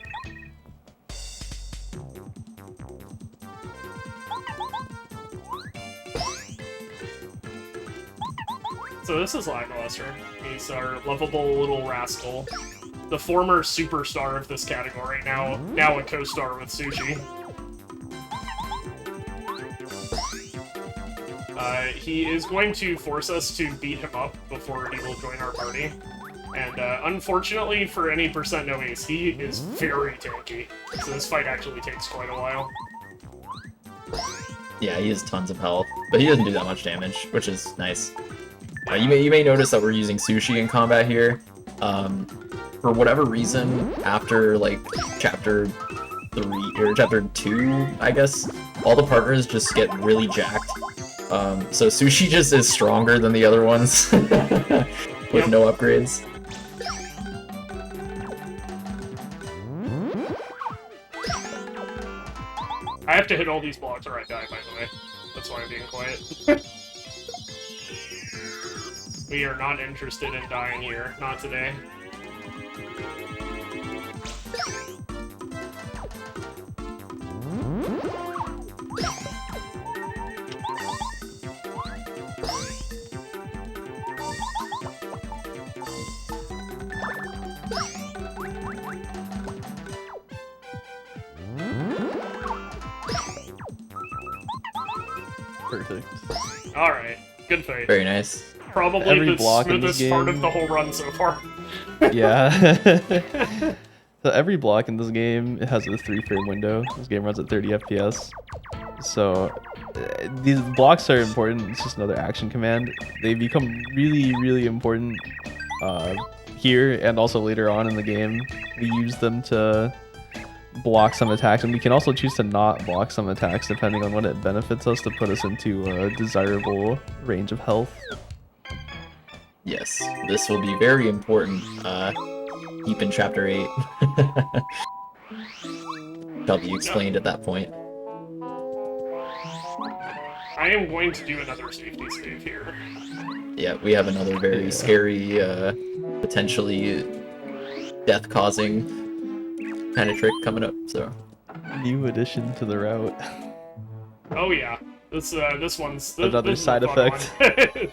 So this is Lackluster. He's our lovable little rascal. The former superstar of this category, now a co-star with Sushi. He is going to force us to beat him up before he will join our party. And unfortunately for any percent no ace, he is very tanky. So this fight actually takes quite a while. Yeah, he has tons of health, but he doesn't do that much damage, which is nice. You may notice that we're using Sushi in combat here. For whatever reason, after like chapter 3 or chapter 2, I guess, all the partners just get really jacked. So Sushi just is stronger than the other ones with no upgrades. I have to hit all these blocks or I die, by the way. That's why I'm being quiet. We are not interested in dying here. Not today. Perfect. Alright, good fight. Very nice. Probably Every the block in this smoothest part game- of the whole run so far. Yeah. So every block in this game, it has a 3-frame window. This game runs at 30 FPS. So these blocks are important. It's just another action command. They become really, really important here and also later on in the game. We use them to block some attacks, and we can also choose to not block some attacks depending on what it benefits us to put us into a desirable range of health. Yes, this will be very important deep in chapter 8. shall be explained at that point. I am going to do another safety save here. Yeah, we have another very scary, potentially death-causing kind of trick coming up, so... New addition to the route. Oh yeah, this one's Another this is a side fun effect. one.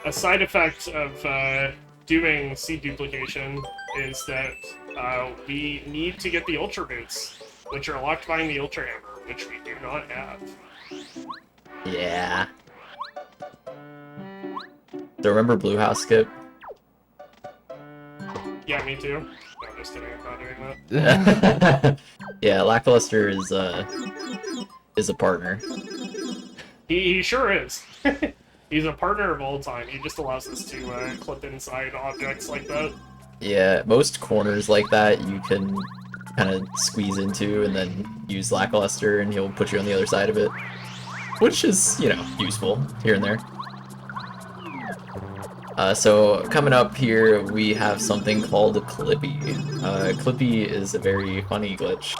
A side effect of doing seed duplication is that we need to get the Ultra Boots, which are locked behind the Ultra Hammer, which we do not have. Yeah. So remember Blue House Skip? Yeah, me too. No, I'm just kidding, I'm not doing that. Yeah, Lackluster is a partner. He sure is. He's a partner of all time. He just allows us to clip inside objects like that. Yeah, most corners like that you can kind of squeeze into and then use Lackluster and he'll put you on the other side of it. Which is, you know, useful here and there. So coming up here, we have something called Clippy. Clippy is a very funny glitch.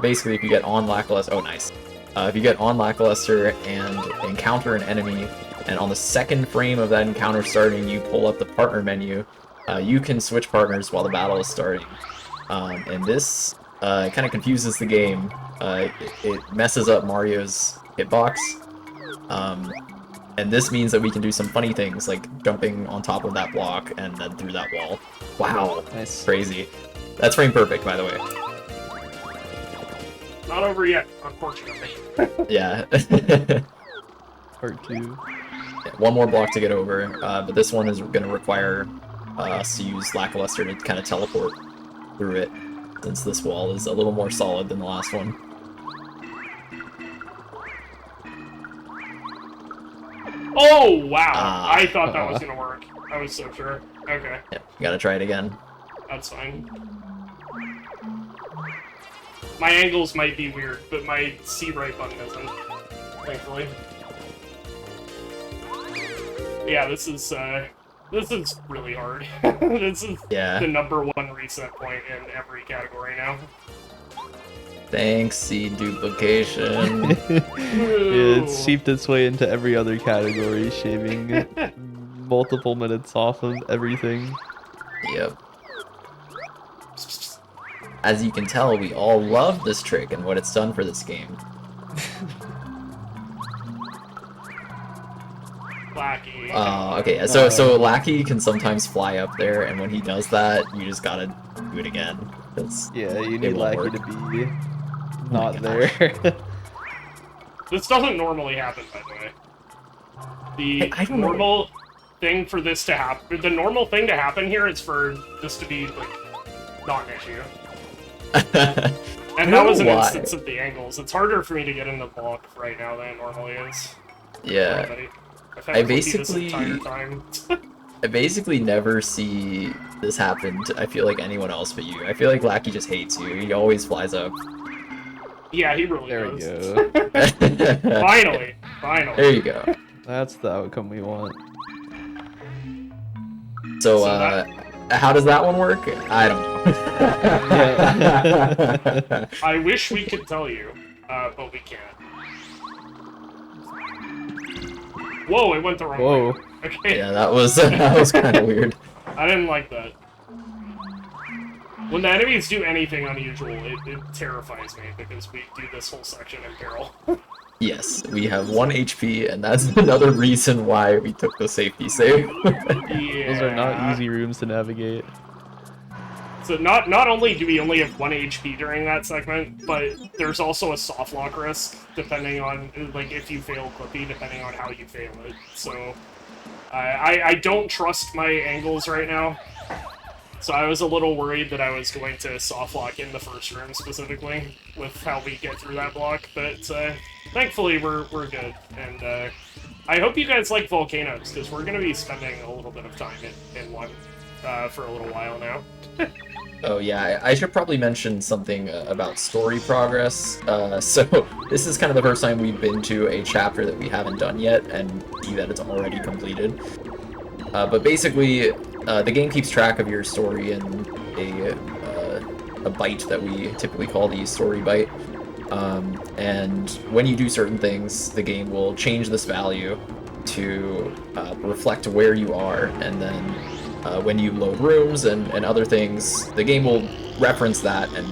Basically, if you get on Lackluster... Oh, nice. If you get on Lackluster and encounter an enemy, and on the second frame of that encounter starting, you pull up the partner menu, you can switch partners while the battle is starting. And this kind of confuses the game. It messes up Mario's hitbox. And this means that we can do some funny things, like jumping on top of that block and then through that wall. Wow, Nice. crazy. That's frame perfect, by the way. Not over yet, unfortunately. Yeah. Part 2. One more block to get over, but this one is going to require us to use Lackluster to kind of teleport through it, since this wall is a little more solid than the last one. Oh, wow! I thought that was gonna work. I was so sure. Okay, Yeah, you gotta try it again. that's fine. My angles might be weird, but my C right button isn't, thankfully. Yeah, this is really hard. This is Yeah. the #1 reset point in every category now. Thanks, seed duplication. It's seeped its way into every other category, shaving multiple minutes off of everything. Yep. As you can tell, we all love this trick and what it's done for this game. Lackey. Okay, so Lackey can sometimes fly up there, and when he does that, you just gotta do it again. 'Cause Yeah, you it need won't Lackey work. to be not there. This doesn't normally happen, by the way. The I don't know. normal thing for this to happen, the normal thing to happen here is for this to be, like, not an issue. And that was an why. instance of the angles. It's harder for me to get in the block right now than it normally is. Yeah. I've had I Clippy basically- this entire time. I basically never see this happen to, I feel like, anyone else but you. I feel like Lackey just hates you. He always flies up. Yeah, he really There we does. go. Finally! There you go. That's the outcome we want. So, So how does that one work? I don't know. I wish we could tell you, but we can't. Whoa, it went the wrong Whoa. way. Okay. Yeah, that was kind of weird. I didn't like that. When the enemies do anything unusual, it terrifies me, because we do this whole section in peril. Yes, we have 1 HP, and that's another reason why we took the safety save. Yeah. Those are not easy rooms to navigate. So not only do we only have 1 HP during that segment, but there's also a soft lock risk, depending on, like, if you fail Clippy, depending on how you fail it. So, I don't trust my angles right now. So I was a little worried that I was going to soft lock in the first room specifically, with how we get through that block, but thankfully we're good. And I hope you guys like volcanoes, because we're going to be spending a little bit of time in one for a little while now. Oh yeah, I should probably mention something about story progress. So this is kind of the first time we've been to a chapter that we haven't done yet, and see that it's already completed. But basically, the game keeps track of your story in a a byte that we typically call the story byte. And when you do certain things, the game will change this value to reflect where you are, and then when you load rooms and other things, the game will reference that and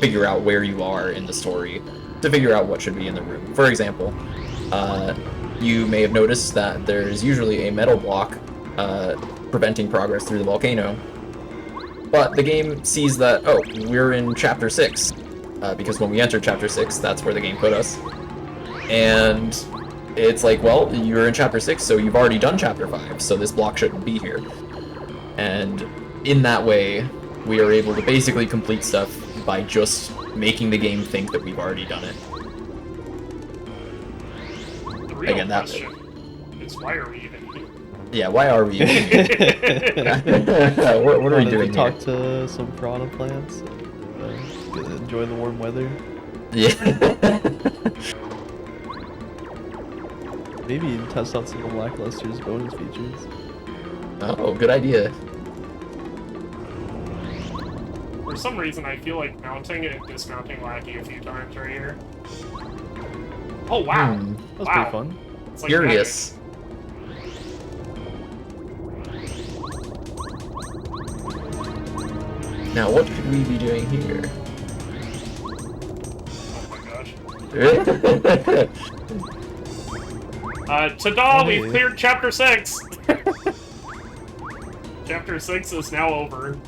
figure out where you are in the story to figure out what should be in the room. For example, you may have noticed that there's usually a metal block preventing progress through the volcano, but the game sees that, oh, we're in Chapter 6, because when we entered Chapter 6, that's where the game put us. And it's like, well, you're in Chapter 6, so you've already done Chapter 5, so this block shouldn't be here. And in that way, we are able to basically complete stuff by just making the game think that we've already done it. The real Again, that question is, why are we even here? Yeah, why are we even here? What are we doing to talk here? to some piranha plants and enjoy the warm weather. Yeah. Maybe test out some of Lackluster's bonus features. Oh, good idea. For some reason, I feel like mounting and dismounting laggy a few times right here. Oh, wow. That's Wow. pretty fun. It's like Curious. Now, what could we be doing here? magic. Oh my gosh. Ta-da! Hey. We've cleared Chapter 6! Chapter 6 is now over.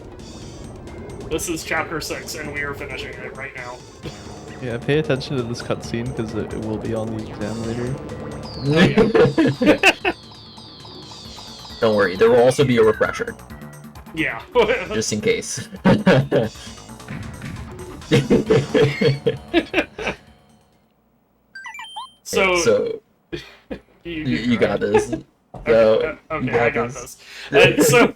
This is Chapter 6, and we are finishing it right now. Yeah, pay attention to this cutscene because it will be on the exam later. Don't worry, there will also be a refresher, Yeah. just in case. So you got this. Okay, So, you I got this. So,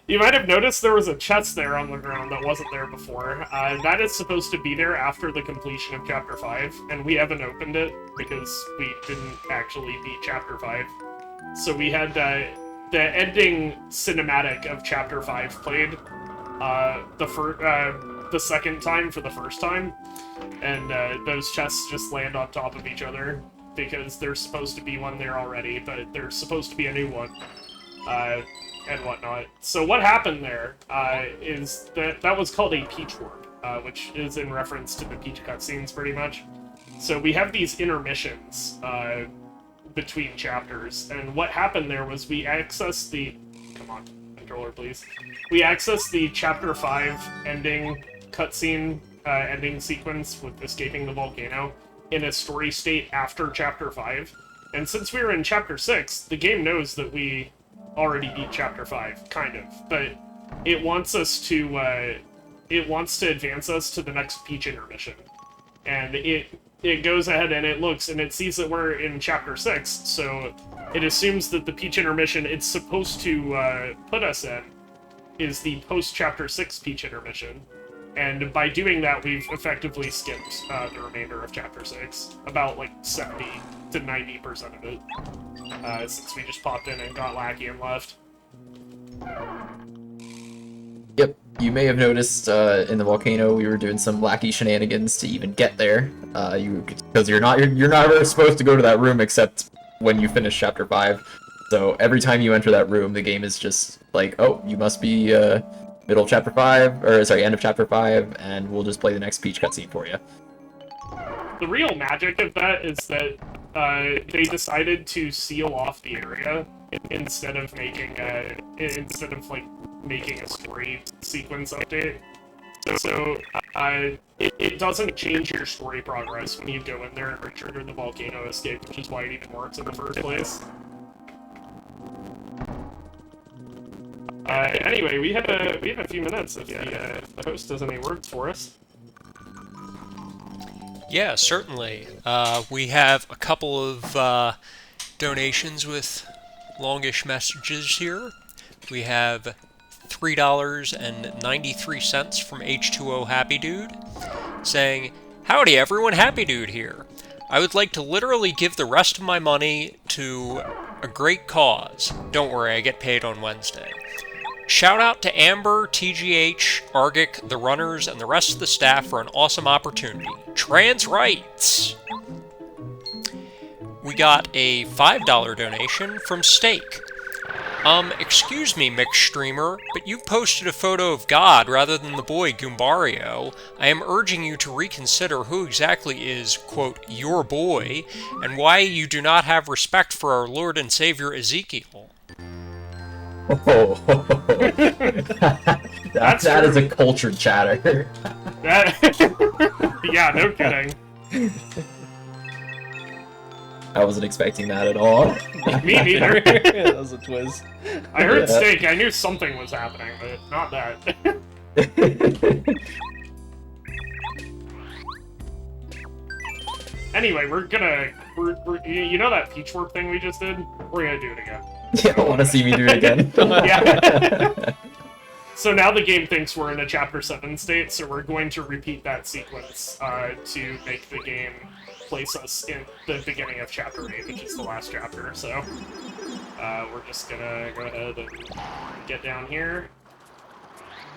you might have noticed there was a chest there on the ground that wasn't there before. That is supposed to be there after the completion of Chapter 5, and we haven't opened it because we didn't actually beat Chapter 5. So we had the ending cinematic of Chapter 5 played the second time for the first time, and those chests just land on top of each other, because there's supposed to be one there already, but there's supposed to be a new one, and whatnot. So what happened there is that was called a Peach Warp, which is in reference to the Peach cutscenes, pretty much. So we have these intermissions between chapters, and what happened there was we accessed the... Come on, controller, please. We accessed the Chapter 5 ending cutscene, ending sequence with escaping the volcano in a story state after Chapter 5. And since we were in Chapter 6, the game knows that we already beat Chapter 5, kind of. But it wants us to, advance us to the next Peach intermission. And it goes ahead and it looks, and it sees that we're in Chapter 6, so it assumes that the Peach intermission it's supposed to put us in is the post-Chapter 6 Peach intermission. And by doing that, we've effectively skipped the remainder of Chapter 6. About, like, 70 to 90% of it. Since we just popped in and got lackey and left. Yep, you may have noticed in the volcano we were doing some wacky shenanigans to even get there. Because you're not ever supposed to go to that room except when you finish Chapter 5. So every time you enter that room, the game is just like, oh, you must be middle of Chapter 5, or sorry, end of Chapter 5, and we'll just play the next Peach cutscene for you. The real magic of that is that they decided to seal off the area instead of making making a story sequence update. So it doesn't change your story progress when you go in there and trigger the volcano escape, which is why it even works in the first place. Anyway, we have a few minutes if the host has any words for us. Yeah, certainly. We have a couple of donations with longish messages here. We have $3.93 from H2O Happy Dude, saying, "Howdy everyone, Happy Dude here. I would like to literally give the rest of my money to a great cause. Don't worry, I get paid on Wednesday. Shout out to Amber, TGH, Argic, the runners, and the rest of the staff for an awesome opportunity. Trans rights! We got a $5 donation from Steak. Excuse me, mixed streamer, but you've posted a photo of God rather than the boy Goombario. I am urging you to reconsider who exactly is, quote, your boy, and why you do not have respect for our Lord and Savior Ezekiel. Oh, that is a cultured chatter. Yeah, no kidding. I wasn't expecting that at all. Me neither. That was a twist. I heard Yeah. Steak, I knew something was happening, but not that. Anyway, we're you know that peach warp thing we just did? We're gonna do it again. You don't want to see me do it again. Yeah. So now the game thinks we're in a Chapter 7 state, so we're going to repeat that sequence to make the game place us in the beginning of Chapter 8, which is the last chapter. So we're just gonna go ahead and get down here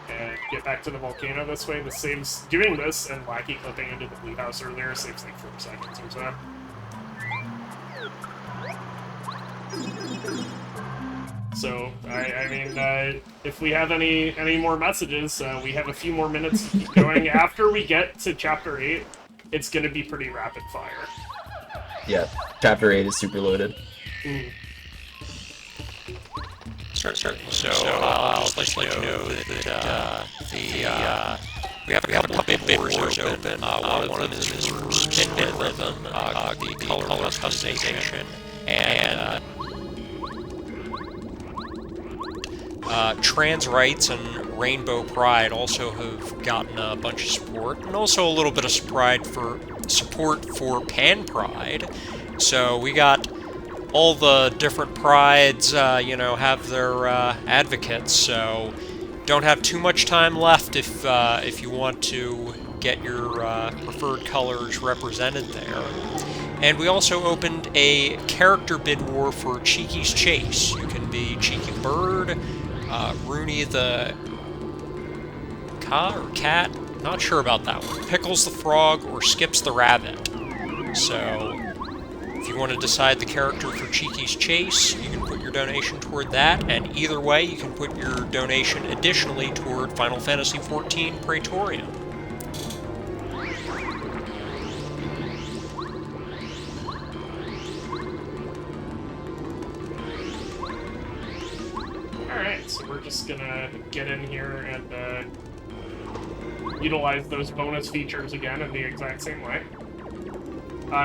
and get back to the volcano this way. This saves doing this and wacky clipping into the blue house earlier saves like 4 seconds or so. So, I mean, if we have any more messages, we have a few more minutes to keep going. After we get to Chapter 8, it's going to be pretty rapid fire. Yeah, Chapter 8 is super loaded. Mm. So, I'll just let you know that we have a couple big doors open. One of them is for spin rhythm, the color customization, and trans rights and Rainbow Pride also have gotten a bunch of support, and also a little bit of support for Pan Pride. So we got all the different prides, have their advocates. So don't have too much time left if you want to get your preferred colors represented there. And we also opened a character bid war for Cheeky's Chase. You can be Cheeky the Bird, Rooney the cat, not sure about that one, Pickles the Frog, or Skips the Rabbit. So, if you want to decide the character for Cheeky's Chase, you can put your donation toward that, and either way, you can put your donation additionally toward Final Fantasy XIV Praetorian. Alright, so we're just gonna get in here and utilize those bonus features again in the exact same way.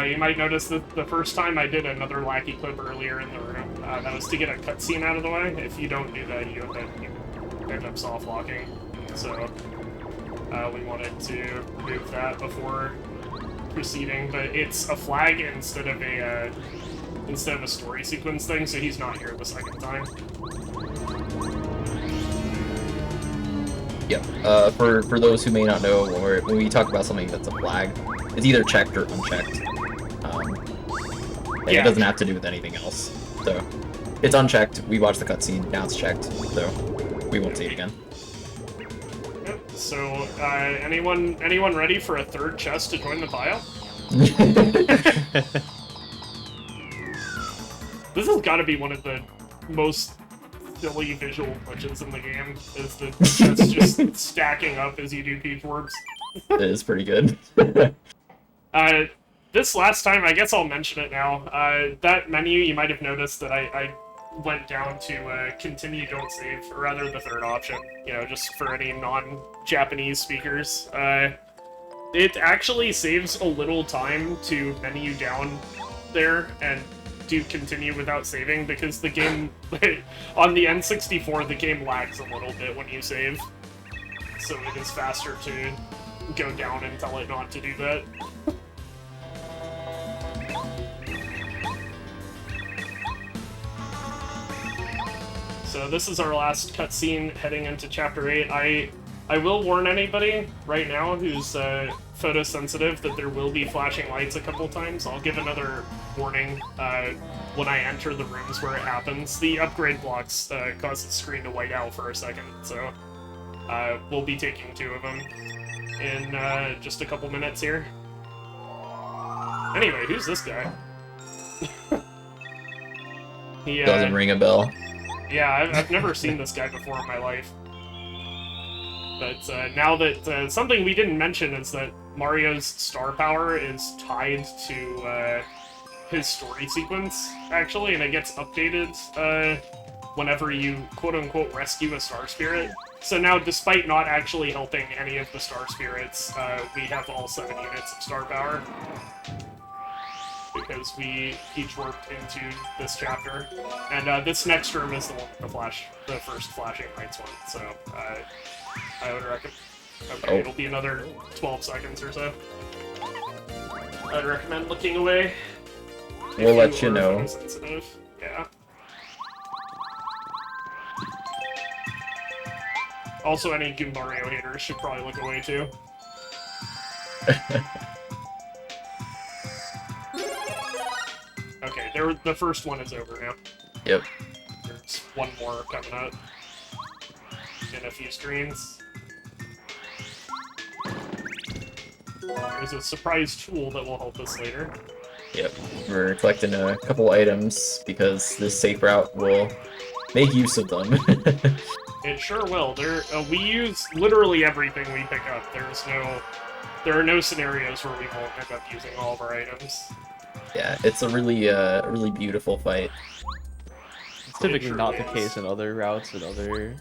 You might notice that the first time I did another wacky clip earlier in the room. That was to get a cutscene out of the way. If you don't do that, you end up soft locking. So we wanted to remove that before proceeding, but it's a flag instead of a story sequence thing, so he's not here the second time. Yep. For those who may not know, when we talk about something that's a flag, it's either checked or unchecked. And Yeah. it doesn't have to do with anything else. So, it's unchecked, we watched the cutscene, now it's checked, so we won't see it again. Yep. So, anyone ready for a third chest to join the pile? This has got to be one of the most silly visual glitches in the game, is the chests just stacking up as you do peach warps. It is pretty good. This last time, I guess I'll mention it now. That menu, you might have noticed that I went down to continue don't save, or rather the third option, just for any non-Japanese speakers. It actually saves a little time to menu down there and do continue without saving, because the game, on the N64, the game lags a little bit when you save. So it is faster to go down and tell it not to do that. So this is our last cutscene heading into Chapter 8. I will warn anybody right now who's photosensitive that there will be flashing lights a couple times. I'll give another warning when I enter the rooms where it happens. The upgrade blocks cause the screen to white out for a second, so we'll be taking 2 of them in just a couple minutes here. Anyway, who's this guy? He Doesn't ring a bell. Yeah, I've never seen this guy before in my life. But now that something we didn't mention is that Mario's star power is tied to his story sequence, actually, and it gets updated whenever you quote-unquote rescue a star spirit. So now, despite not actually helping any of the star spirits, we have all 7 units of star power. Because we each worked into this chapter. And this next room is the one with the first flashing lights one, so I would recommend... Okay, it'll be another 12 seconds or so. I'd recommend looking away. We'll let you know. Sensitive. Yeah. Also, any Goombario haters should probably look away too. Okay, the first one is over now. Yep. There's one more coming up in a few screens. There's a surprise tool that will help us later. Yep. We're collecting a couple items because this safe route will make use of them. It sure will. We use literally everything we pick up. There are no scenarios where we won't end up using all of our items. Yeah, it's a really beautiful fight. It's typically not the case in other routes and other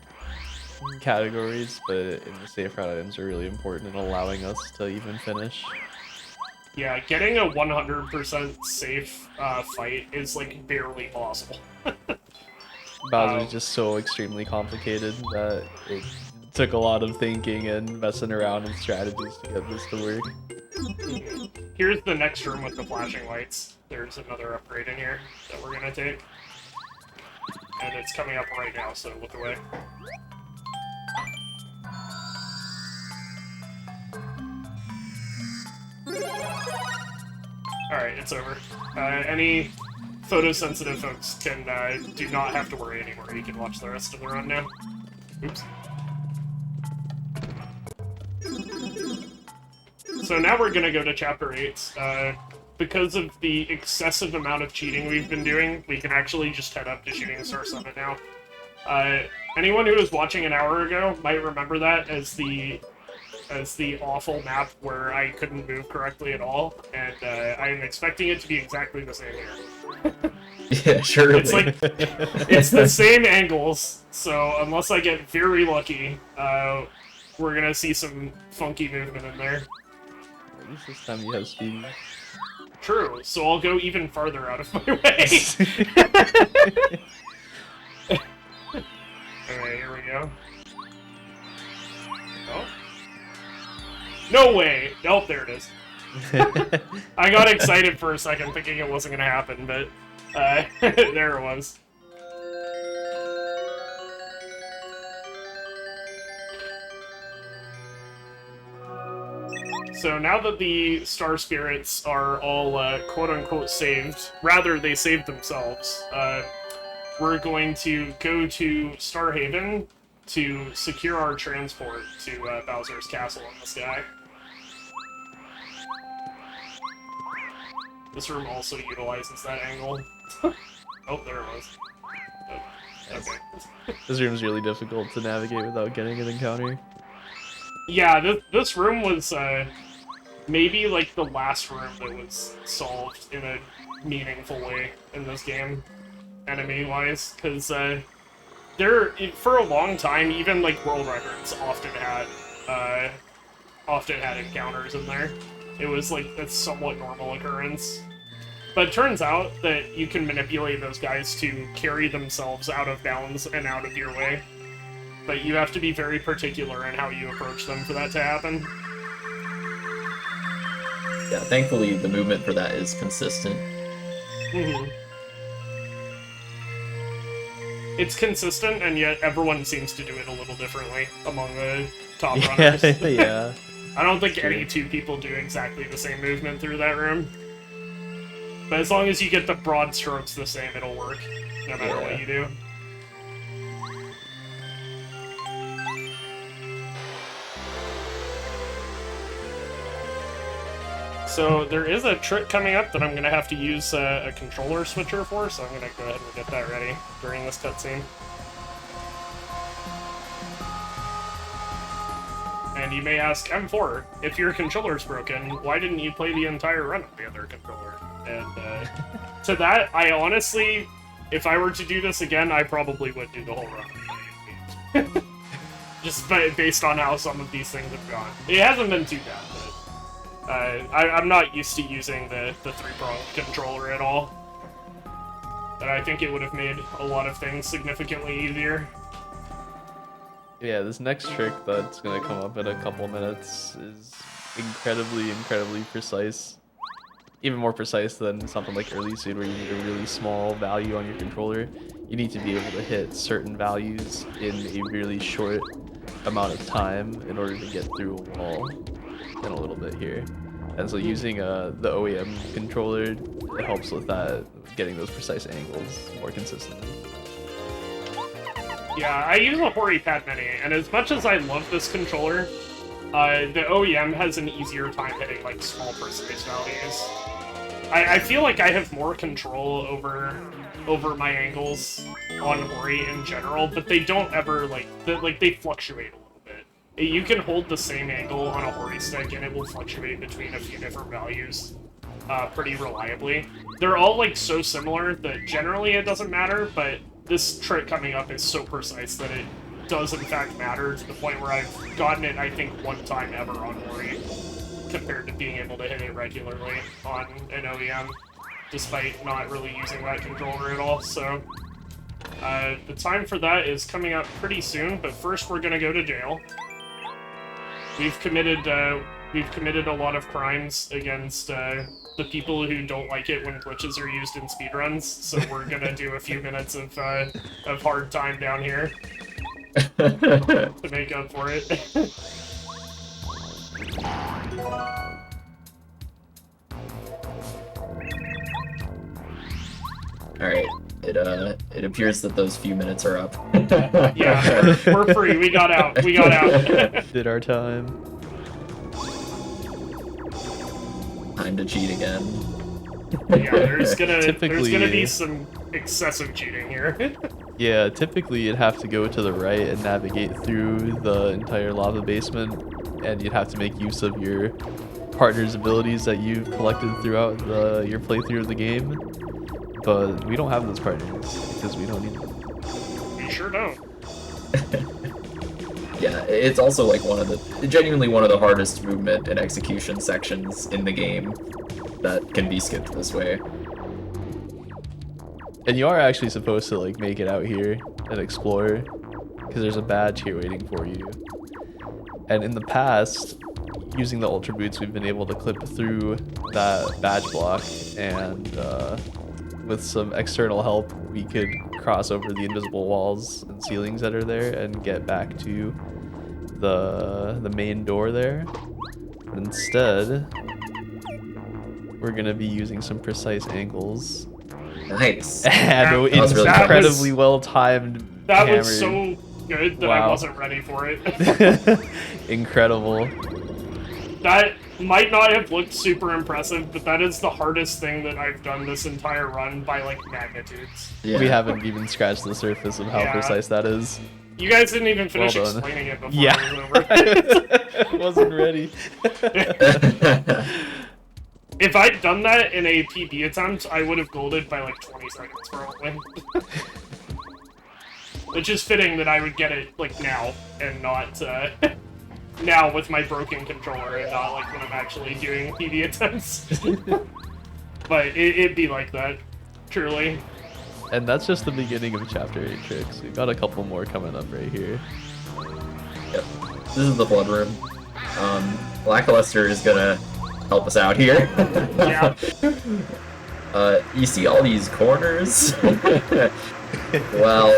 categories, but in the safe route items are really important in allowing us to even finish. Yeah, getting a 100% safe fight is like barely possible. Bowser's just so extremely complicated that it took a lot of thinking and messing around and strategies to get this to work. Here's the next room with the flashing lights. There's another upgrade in here that we're gonna take. And it's coming up right now, so look away. Alright, it's over. Any photosensitive folks do not have to worry anymore. You can watch the rest of the run now. Oops. So now we're gonna go to Chapter 8. Because of the excessive amount of cheating we've been doing, we can actually just head up to Shooting Star Summit now. Anyone who was watching an hour ago might remember that as the awful map where I couldn't move correctly at all, and I am expecting it to be exactly the same here. Yeah, sure. It's like, it's the same angles, so unless I get very lucky, we're gonna see some funky movement in there. At least this time you have speed. True, so I'll go even farther out of my way. Alright, here we go. Oh. No way! Oh, there it is. I got excited for a second thinking it wasn't gonna happen, but there it was. So now that the Star Spirits are all quote-unquote saved, rather they saved themselves, we're going to go to Starhaven to secure our transport to Bowser's Castle in the sky. This room also utilizes that angle. Oh, there it was. Oh, okay. This room's really difficult to navigate without getting an encounter. Yeah, this room was maybe like the last room that was solved in a meaningful way in this game, enemy-wise, because for a long time, even like world records often had encounters in there. It was like a somewhat normal occurrence. But it turns out that you can manipulate those guys to carry themselves out of bounds and out of your way. But you have to be very particular in how you approach them for that to happen. Yeah, thankfully the movement for that is consistent. Mm-hmm. It's consistent, and yet everyone seems to do it a little differently among the top runners. Yeah. I don't think any two people do exactly the same movement through that room. But as long as you get the broad strokes the same, it'll work, no matter what you do. So there is a trick coming up that I'm going to have to use a controller switcher for, so I'm going to go ahead and get that ready during this cutscene. And you may ask, M4, if your controller's broken, why didn't you play the entire run of the other controller? And to that, I honestly, if I were to do this again, I probably would do the whole run. Just based on how some of these things have gone. It hasn't been too bad, but I'm not used to using the three-prong controller at all. And I think it would have made a lot of things significantly easier. Yeah, this next trick that's gonna come up in a couple minutes is incredibly precise. Even more precise than something like early seed where you need a really small value on your controller. You need to be able to hit certain values in a really short amount of time in order to get through a wall in a little bit here. And so using the OEM controller, it helps with that, getting those precise angles more consistently. Yeah, I use a Hori Pad Mini, and as much as I love this controller, the OEM has an easier time hitting like small precise values. I feel like I have more control over my angles on Hori in general, but they don't ever they fluctuate a little bit. You can hold the same angle on a Hori stick, and it will fluctuate between a few different values pretty reliably. They're all like so similar that generally it doesn't matter, but this trick coming up is so precise that it does in fact matter, to the point where I've gotten it, I think, one time ever on Hori, compared to being able to hit it regularly on an OEM, despite not really using that controller at all. So the time for that is coming up pretty soon, but first we're gonna go to jail. We've committed a lot of crimes against the people who don't like it when glitches are used in speedruns, so we're gonna do a few minutes of hard time down here to make up for it. Alright, it appears that those few minutes are up. Yeah, we're free, we got out. Did our time. Time to cheat again. Yeah, there's gonna be some excessive cheating here. Yeah, typically you'd have to go to the right and navigate through the entire lava basement, and you'd have to make use of your partner's abilities that you've collected throughout your playthrough of the game. But we don't have those partners because we don't need them. We sure don't. Yeah, it's also like genuinely one of the hardest movement and execution sections in the game that can be skipped this way. And you are actually supposed to like make it out here and explore, because there's a badge here waiting for you. And in the past, using the Ultra Boots, we've been able to clip through that badge block, and with some external help, we could cross over the invisible walls and ceilings that are there and get back to the main door there. But instead, we're gonna be using some precise angles. Nice. And it's really incredibly well timed. That was so good that I wasn't ready for it. Incredible. That might not have looked super impressive, but that is the hardest thing that I've done this entire run by like magnitudes. Yeah. We haven't even scratched the surface of how precise that is. You guys didn't even finish Well done. explaining it before Yeah. it was over. Wasn't ready. If I'd done that in a PB attempt, I would have golded by like 20 seconds probably. Which is fitting that I would get it like now, and not now with my broken controller, and not like when I'm actually doing PB attempts. But it'd be like that, truly. And that's just the beginning of Chapter 8 tricks. We've got a couple more coming up right here. Yep. This is the blood room. Lackluster is gonna help us out here. Yeah. You see all these corners? Well,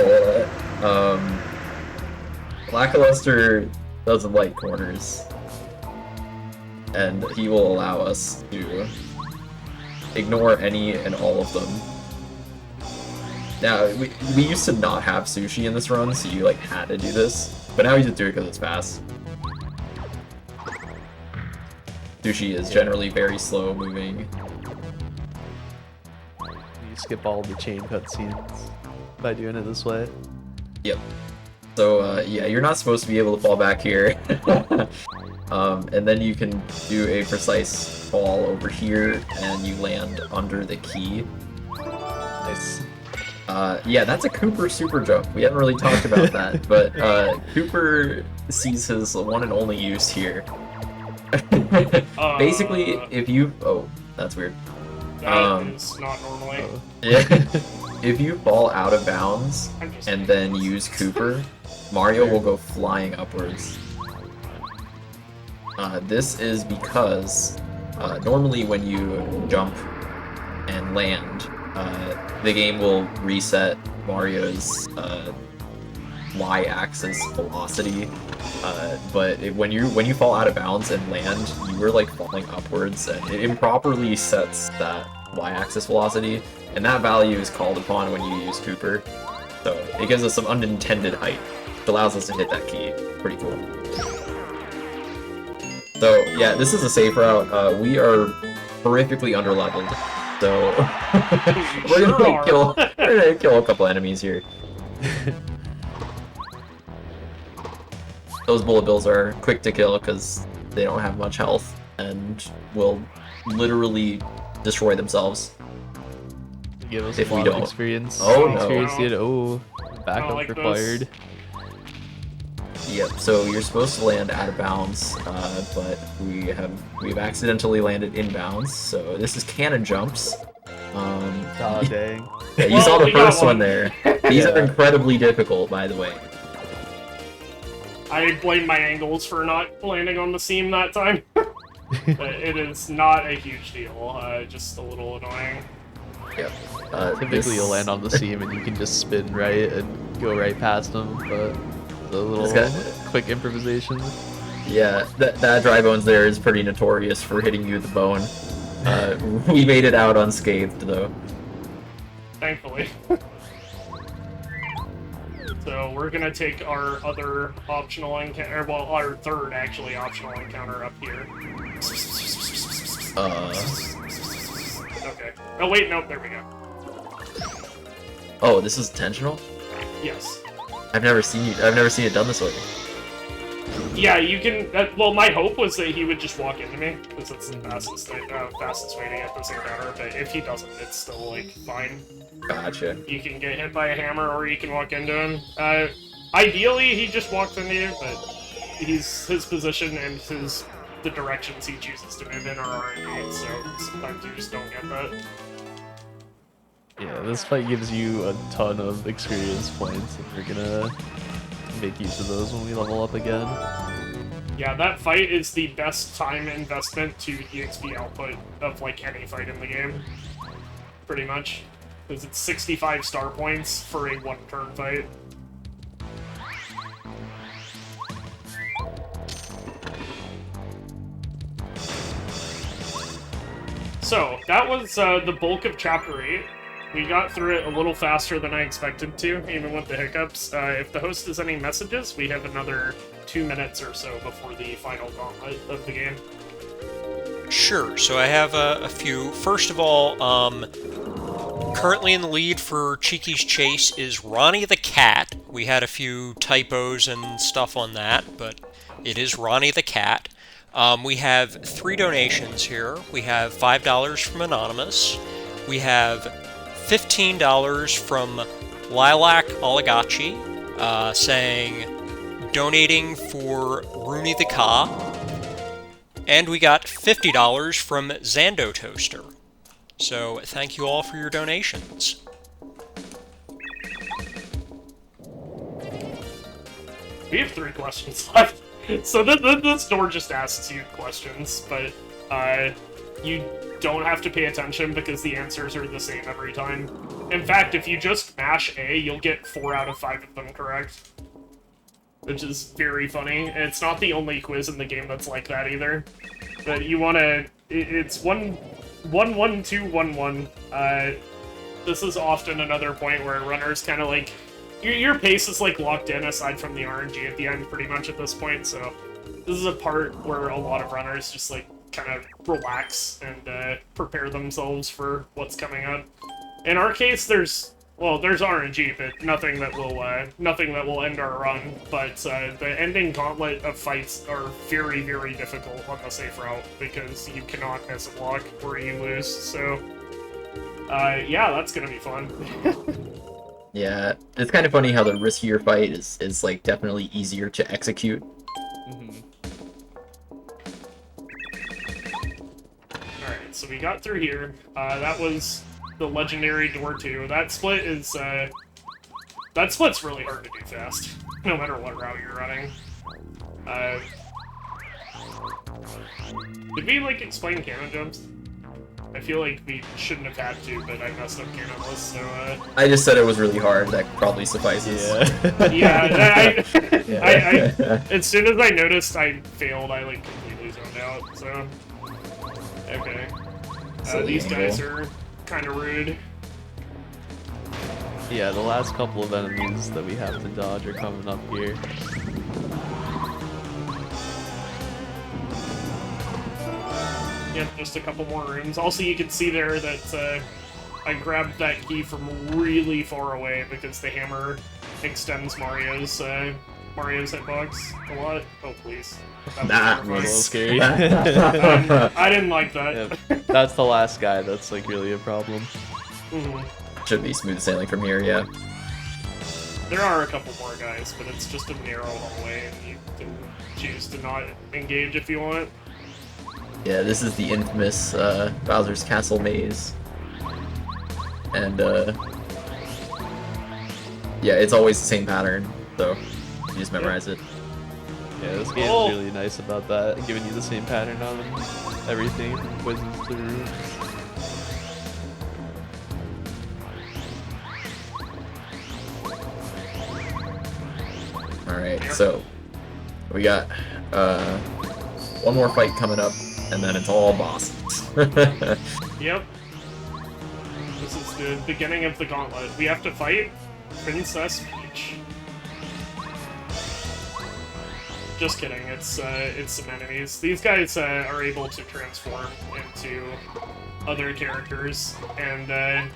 Lackluster doesn't like corners. and he will allow us to ignore any and all of them. Now, we used to not have sushi in this run, so you like had to do this, but now you just do it because it's fast. Sushi is generally very slow moving. You skip all the chain cutscenes by doing it this way. Yep. So, yeah, you're not supposed to be able to fall back here. And then you can do a precise fall over here, and you land under the key. Nice. Yeah, that's a Cooper super jump. We haven't really talked about that, but Cooper sees his one and only use here. Basically, if you... Oh, that's weird. That is not normally. Yeah. If you fall out of bounds and then use Cooper, Mario will go flying upwards. This is because normally when you jump and land, the game will reset Mario's y-axis velocity, but when you fall out of bounds and land, you were like falling upwards, and it improperly sets that y-axis velocity, and that value is called upon when you use Cooper. So it gives us some unintended height, which allows us to hit that key. Pretty cool. So yeah, this is a safe route. We are horrifically underleveled, so we're gonna kill a couple enemies here. Those bullet bills are quick to kill because they don't have much health and will literally destroy themselves. Give us if a we lot of don't. experience. Oh, no. Experience did. Oh, backup like required. this. Yep. So you're supposed to land out of bounds, but we've accidentally landed inbounds. So this is cannon jumps. Oh dang. Yeah, you Well, saw the we got first one one. there. These are incredibly difficult, by the way. I blame my angles for not landing on the seam that time. But it is not a huge deal, just a little annoying. Yep. Typically you'll land on the seam and you can just spin right and go right past them, but the little quick improvisation. Yeah, that dry bones there is pretty notorious for hitting you with the bone. We made it out unscathed, though. Thankfully. So we're gonna take our other optional encounter, well, our third actually optional encounter up here. Okay. Oh wait, nope, there we go. Oh, this is intentional? Yes. I've never seen it done this way. Yeah, you can. Well, my hope was that he would just walk into me, because that's the fastest way to get this encounter. But if he doesn't, it's still like fine. Gotcha. You can get hit by a hammer, or you can walk into him. Ideally, he just walks into you, but his position and the directions he chooses to move in are RNG, so sometimes you just don't get that. Yeah, this fight gives you a ton of experience points, and we're gonna make use of those when we level up again. Yeah, that fight is the best time investment to EXP output of like any fight in the game. Pretty much. Because it's 65 star points for a one-turn fight. So, that was the bulk of Chapter 8. We got through it a little faster than I expected to, even with the hiccups. If the host has any messages, we have another 2 minutes or so before the final gauntlet of the game. Sure, so I have a few. First of all, currently in the lead for Cheeky's Chase is Ronnie the Cat. We had a few typos and stuff on that, but it is Ronnie the Cat. We have 3 donations here. We have $5 from Anonymous. We have $15 from Lilac Oligachi, saying, donating for Rooney the Ka. And we got $50 from Zando Toaster. So thank you all for your donations. We have 3 questions left. So this door just asks you questions, but you don't have to pay attention because the answers are the same every time. In fact, if you just mash A, you'll get 4 out of 5 of them correct. which is very funny. And it's not the only quiz in the game that's like that either. But you want to... It's 1-1-1-2-1-1. This is often another point where runners kind of like... Your pace is like locked in aside from the RNG at the end pretty much at this point, so... This is a part where a lot of runners just like kind of relax and prepare themselves for what's coming up. In our case, there's RNG, but nothing that will end our run. But the ending gauntlet of fights are very, very difficult on the safe route because you cannot miss a block or you lose. So, yeah, that's gonna be fun. Yeah, it's kind of funny how the riskier fight is like definitely easier to execute. Alright, so we got through here. That was the legendary door 2. That split's really hard to do fast, no matter what route you're running. Did we, like, explain cannon jumps? I feel like we shouldn't have had to, but I messed up cannonless, so, I just said it was really hard, that probably suffices. Yeah, as soon as I noticed I failed, I, like, completely zoned out, so... Okay. These guys are kind of rude. Yeah, the last couple of enemies that we have to dodge are coming up here. Yep, just a couple more rooms. Also, you can see there that I grabbed that key from really far away because the hammer extends Mario's hitbox a lot. Oh, please. That A little was scary. I didn't like that. Yep. That's the last guy that's like really a problem. Should be smooth sailing from here, yeah. There are a couple more guys, but it's just a narrow hallway, and you can choose to not engage if you want. Yeah, this is the infamous Bowser's Castle maze. And yeah, it's always the same pattern, so you just memorize it. Yeah, this game is really nice about that, giving you the same pattern on everything from quizzes to rooms. Alright, so we got one more fight coming up, and then it's all bosses. Yep. This is the beginning of the gauntlet. We have to fight Princess Peach. Just kidding, it's some enemies. These guys are able to transform into other characters, and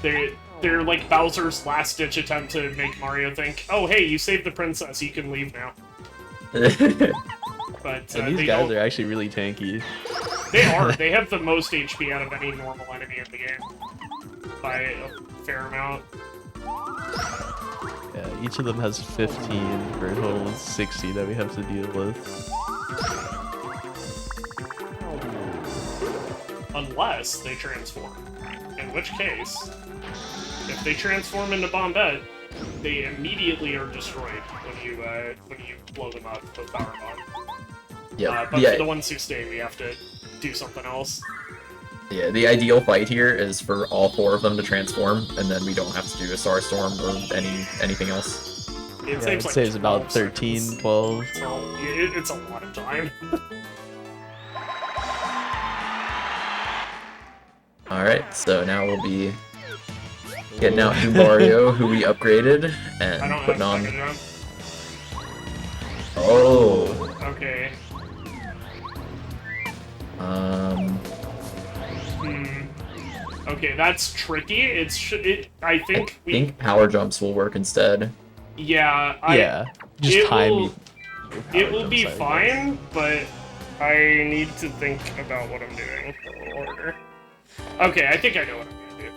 they're like Bowser's last-ditch attempt to make Mario think, oh hey, you saved the princess, you can leave now. But And these guys are actually really tanky. They are. They have the most HP out of any normal enemy in the game. By a fair amount. Yeah, each of them has 15 for a total of 60 that we have to deal with. Unless they transform. In which case, if they transform into Bombette, they immediately are destroyed when you blow them up with Power Bomb. Yeah, But for the ones who stay, we have to do something else. Yeah, the ideal fight here is for all four of them to transform, and then we don't have to do a Star Storm or anything else. It Yeah, it like saves about 12 13, seconds. 12. So it's a lot of time. Alright, so now we'll be getting out new Mario, who we upgraded, I and don't putting have on... Mega Jump. Oh! Okay. Okay, that's tricky. I think I think power jumps will work instead. Yeah. Yeah, just it time will- your It power will be jumps, I guess. fine, but I need to think about what I'm doing a little harder. Okay, I think I know what I'm gonna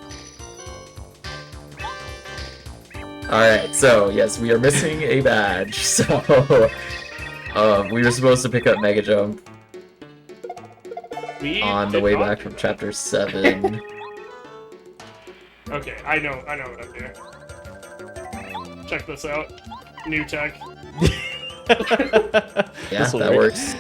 do. Alright, so yes, we are missing a badge, so we were supposed to pick up Mega Jump We on the did way not back do from that. Chapter 7. Okay, I know what I'm doing. Check this out. New tech. Yeah, This'll that work. works.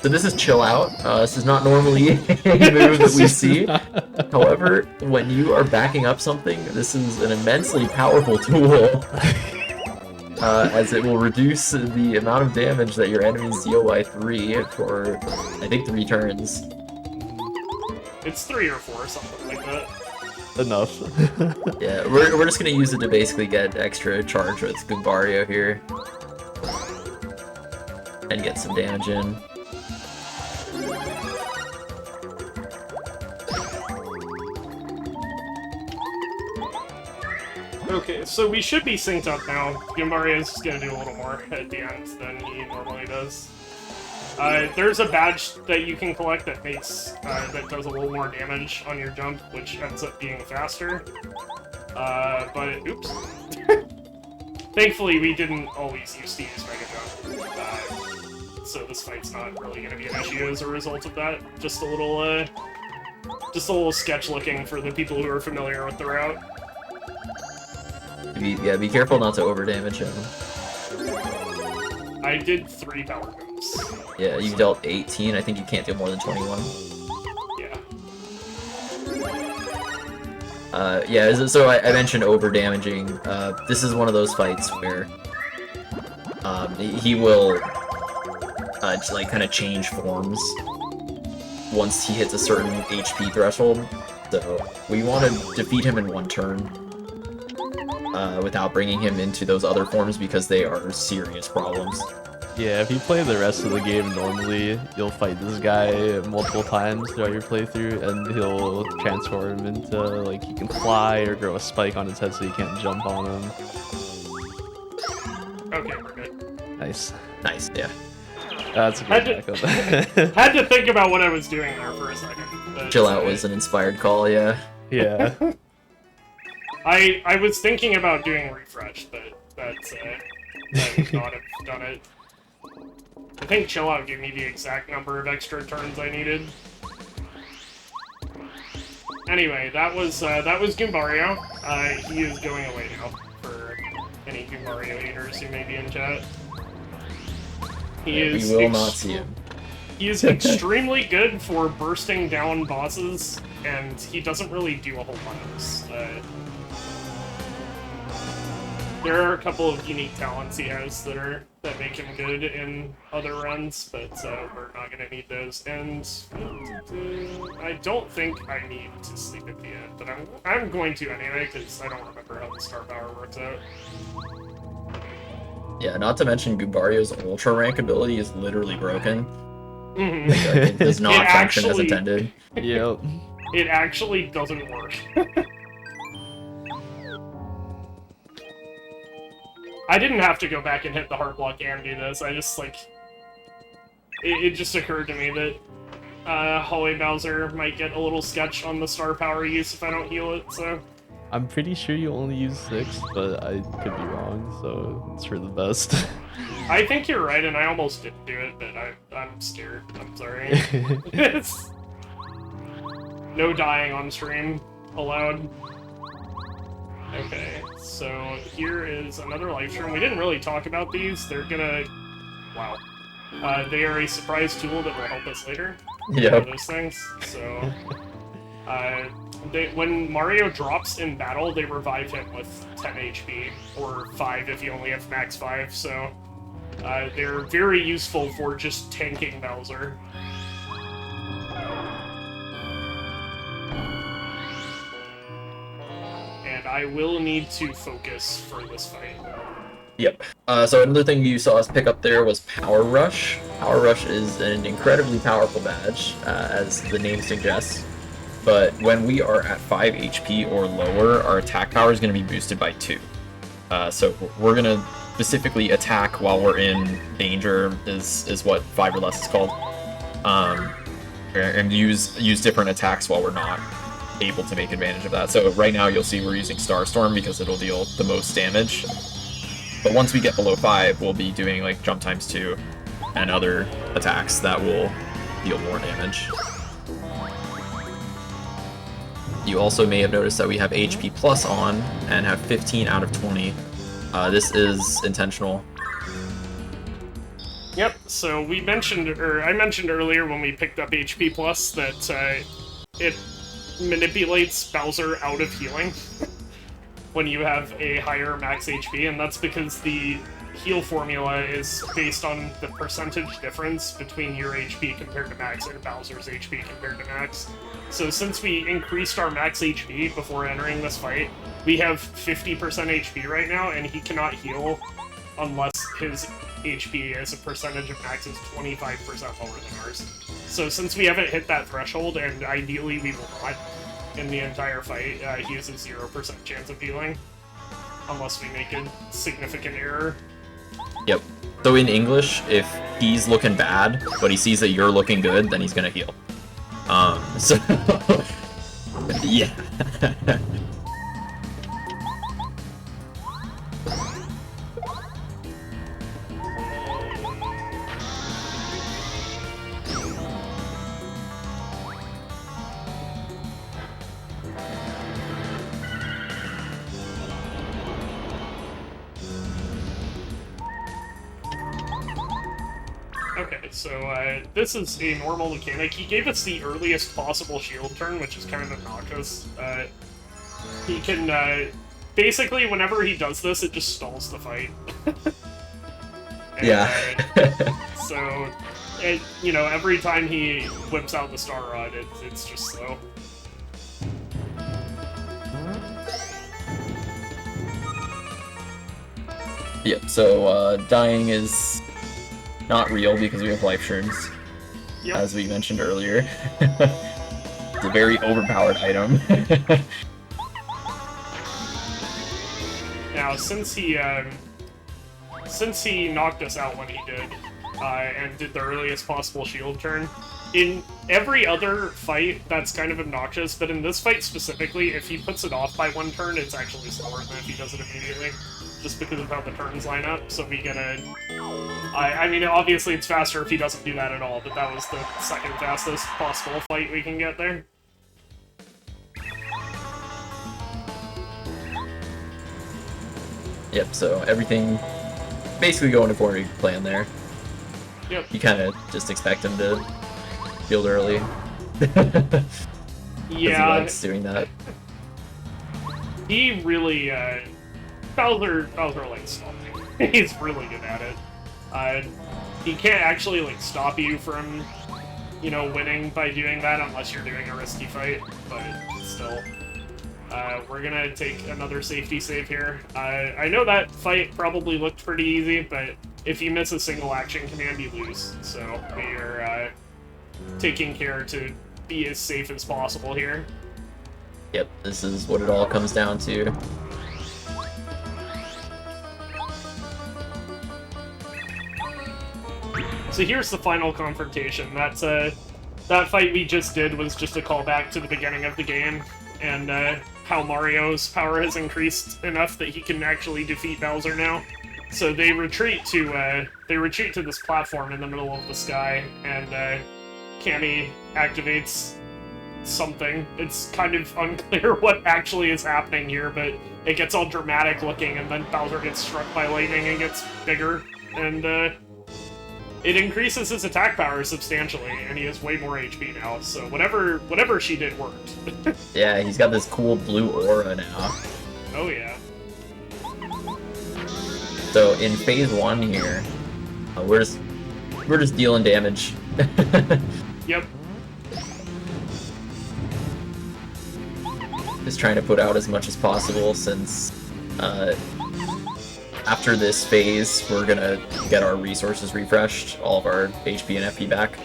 So this is chill out. This is not normally a move that we see. However, when you are backing up something, this is an immensely powerful tool. As it will reduce the amount of damage that your enemies deal by 3 for, I think, 3 turns. It's 3 or 4, something like that. Enough. Yeah, we're just gonna use it to basically get extra charge with Goombario here. And get some damage in. Okay, so we should be synced up now. Goombario's just gonna do a little more at the end than he normally does. There's a badge that you can collect that makes that does a little more damage on your jump, which ends up being faster. But oops. Thankfully, we didn't always use to use Mega Jump, so this fight's not really gonna be an issue as a result of that. Just a little sketch looking for the people who are familiar with the route. Be careful not to overdamage him. I did 3 power moves. Yeah, you dealt 18. I think you can't deal more than 21. Yeah. Yeah, so I mentioned overdamaging. This is one of those fights where he will just, like, kind of change forms once he hits a certain HP threshold. So we want to defeat him in 1 turn. Without bringing him into those other forms because they are serious problems. Yeah, if you play the rest of the game normally, you'll fight this guy multiple times throughout your playthrough, and he'll transform into, like, he can fly or grow a spike on his head so you can't jump on him. Okay, we're good. Nice. Nice, yeah. That's a good backup. Had to think about what I was doing there for a second. Chill out was an inspired call, yeah. Yeah. I was thinking about doing refresh, but that would not have done it. I think Chill Out gave me the exact number of extra turns I needed. Anyway, that was Goombario. He is going away now for any Goombario haters who may be in chat. We will not see him. He is extremely good for bursting down bosses, and he doesn't really do a whole lot of this. There are a couple of unique talents he has that make him good in other runs, but we're not going to need those. And I don't think I need to sleep at the end, but I'm going to anyway because I don't remember how the star power works out. Yeah, not to mention Goombario's ultra rank ability is literally broken. Mm-hmm. It does not function as intended. Yep. It actually doesn't work. I didn't have to go back and hit the heart block and do this. I just, like... It just occurred to me that Hallway Bowser might get a little sketch on the star power use if I don't heal it, so... I'm pretty sure you only use 6, but I could be wrong, so it's for the best. I think you're right, and I almost didn't do it, but I'm scared. I'm sorry. No dying on stream allowed. Okay, so here is another life stream. We didn't really talk about these. They're gonna... Wow. They are a surprise tool that will help us later. Yep. Those things. So, when Mario drops in battle, they revive him with 10 HP, or 5 if you only have max 5, so... they're very useful for just tanking Bowser. And I will need to focus for this fight. Yep. So another thing you saw us pick up there was Power Rush. Power Rush is an incredibly powerful badge, as the name suggests. But when we are at 5 HP or lower, our attack power is going to be boosted by 2. So we're going to specifically attack while we're in danger, is what 5 or less is called. And use different attacks while we're not able to make advantage of that. So right now you'll see we're using Starstorm because it'll deal the most damage. But once we get below 5, we'll be doing like Jump times 2 and other attacks that will deal more damage. You also may have noticed that we have HP Plus on and have 15 out of 20. This is intentional. Yep, so we mentioned, or I mentioned earlier when we picked up HP Plus that it manipulates Bowser out of healing when you have a higher max HP, and that's because the heal formula is based on the percentage difference between your HP compared to max and Bowser's HP compared to max. So since we increased our max HP before entering this fight, we have 50% HP right now, and he cannot heal unless his HP as a percentage of max is 25% lower than ours. So since we haven't hit that threshold, and ideally we will not in the entire fight, he has a 0% chance of healing, unless we make a significant error. Yep. So in English, if he's looking bad, but he sees that you're looking good, then he's gonna heal. So... yeah. Okay, so this is a normal mechanic. He gave us the earliest possible shield turn, which is kind of obnoxious. He can, basically, whenever he does this, it just stalls the fight. And, Yeah. So, you know, every time he whips out the Star Rod, it's just slow. Yep, so dying is not real because we have life shrooms, Yep. as we mentioned earlier. It's a very overpowered item. Now, since he knocked us out when he did, and did the earliest possible shield turn, in every other fight, that's kind of obnoxious, but in this fight specifically, if he puts it off by one turn, it's actually slower than if he does it immediately, just because of how the turns line up, so we get a... I mean, obviously it's faster if he doesn't do that at all, but that was the second fastest possible fight we can get there. Yep, so everything basically going according to plan there. Yep. You kind of just expect him to field early. Yeah. He likes doing that. He really, Bowser likes stopping. He's really good at it. He can't actually, like, stop you from, you know, winning by doing that unless you're doing a risky fight, but still. We're gonna take another safety save here. I know that fight probably looked pretty easy, but if you miss a single action command, you lose. So we are taking care to be as safe as possible here. Yep, this is what it all comes down to. So here's the final confrontation. That's that fight we just did was just a callback to the beginning of the game, and how Mario's power has increased enough that he can actually defeat Bowser now. So they retreat to this platform in the middle of the sky, and Cammy activates something. It's kind of unclear what actually is happening here, but it gets all dramatic looking, and then Bowser gets struck by lightning and gets bigger, and it increases his attack power substantially, and he has way more HP now, so whatever she did worked. Yeah, he's got this cool blue aura now. Oh yeah. So in phase 1 here, we're just dealing damage. Yep. Just trying to put out as much as possible since after this phase, we're gonna get our resources refreshed, all of our HP and FP back.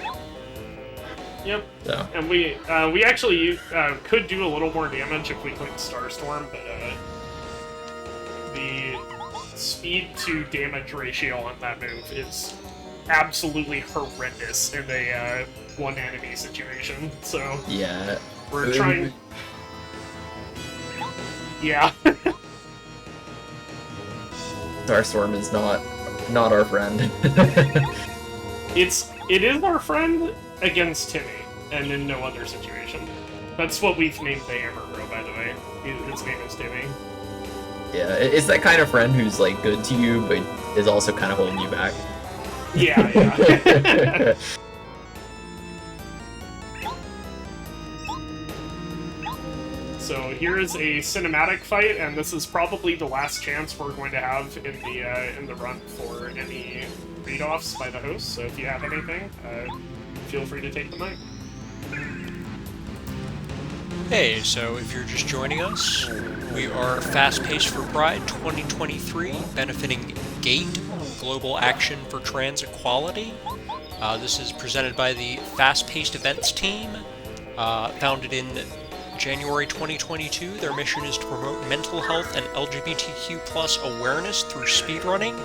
Yep. So. And we actually could do a little more damage if we clicked Starstorm, but the speed to damage ratio on that move is absolutely horrendous in a one enemy situation. So Yeah. we're trying. Yeah. Starstorm is not our friend. It is our friend against Timmy, and in no other situation. That's what we've named the Hammer Bro, by the way. His name is Timmy. Yeah, it's that kind of friend who's like good to you, but is also kind of holding you back. Yeah. So here is a cinematic fight, and this is probably the last chance we're going to have in the run for any read-offs by the host. So if you have anything, feel free to take the mic. Hey, so if you're just joining us, we are Fast Pace for Pride 2023, benefiting GATE, Global Action for Trans Equality. This is presented by the Fast Paced Events team, founded in January 2022. Their mission is to promote mental health and LGBTQ+ awareness through speedrunning,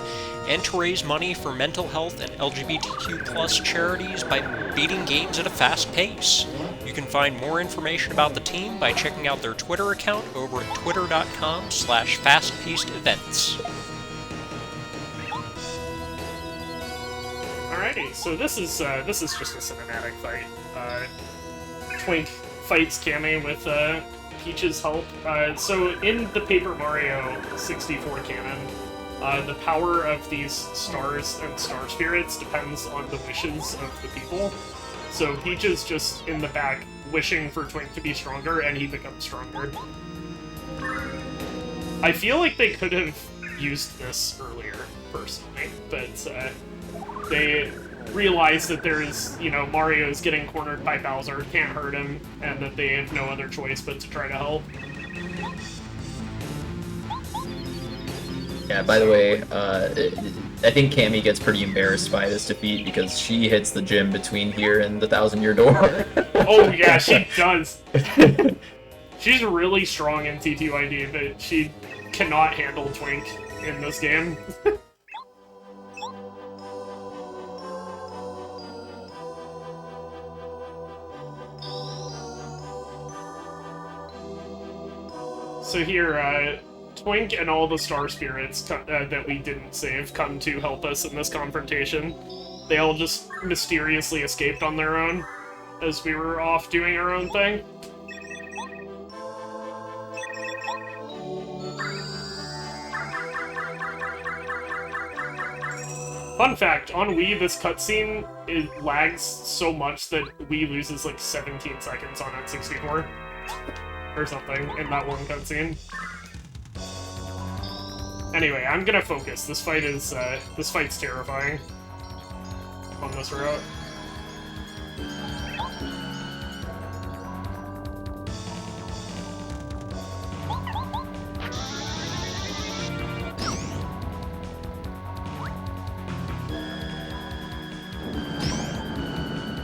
and to raise money for mental health and LGBTQ+ charities by beating games at a fast pace. You can find more information about the team by checking out their Twitter account over at twitter.com/fastpacedevents. Alrighty, so this is just a cinematic fight. Twink fights Cammy with Peach's help. So in the Paper Mario 64 canon, the power of these stars and star spirits depends on the wishes of the people. So Peach is just in the back wishing for Twink to be stronger, and he becomes stronger. I feel like they could have used this earlier, personally, but they realize that there's, Mario's getting cornered by Bowser, can't hurt him, and that they have no other choice but to try to help. Yeah, by the way, I think Cammy gets pretty embarrassed by this defeat because she hits the gym between here and the 1,000-year door. Oh yeah, she does. She's really strong in TTYD, but she cannot handle Twink in this game. So here, Twink and all the star spirits that we didn't save come to help us in this confrontation. They all just mysteriously escaped on their own as we were off doing our own thing. Fun fact, on Wii, this cutscene lags so much that Wii loses like 17 seconds on N64. Or something, in that one cutscene. Anyway, I'm gonna focus. This fight's terrifying on this route.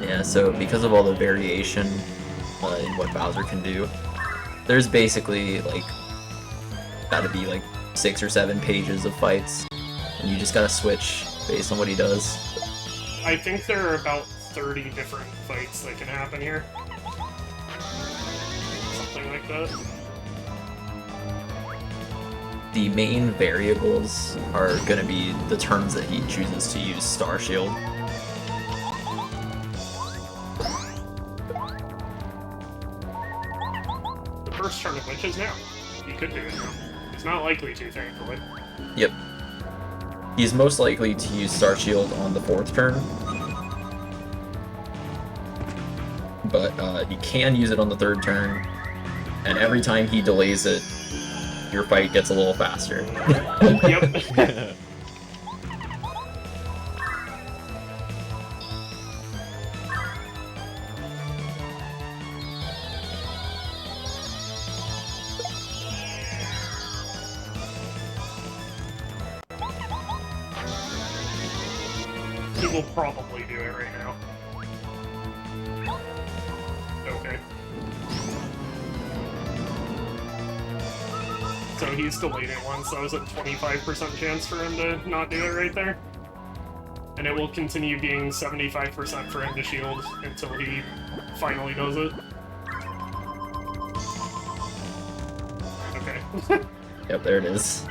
Yeah, so because of all the variation in what Bowser can do, there's basically, gotta be, 6 or 7 pages of fights, and you just gotta switch based on what he does. I think there are about 30 different fights that can happen here. Something like that. The main variables are gonna be the turns that he chooses to use Star Shield. First turn of which is now. He could do it now. He's not likely to, thankfully. Yep. He's most likely to use Star Shield on the 4th turn. But he can use it on the 3rd turn, and every time he delays it, your fight gets a little faster. Yep. He will probably do it right now. Okay. So he's delayed it once, so that was a 25% chance for him to not do it right there. And it will continue being 75% for him to shield until he finally does it. Okay. Yep, there it is.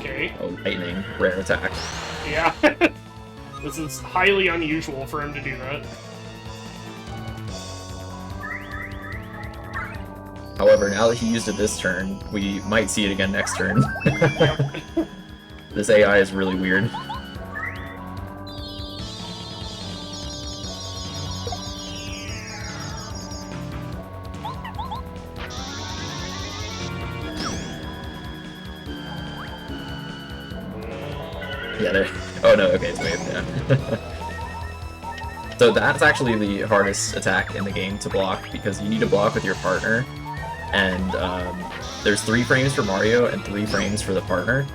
Okay. Oh, lightning, rare attack. Yeah. This is highly unusual for him to do that. However, now that he used it this turn, we might see it again next turn. This AI is really weird. Yeah, there. Oh no, okay, it's wave, yeah. So that's actually the hardest attack in the game to block, because you need to block with your partner, and there's 3 frames for Mario and 3 frames for the partner,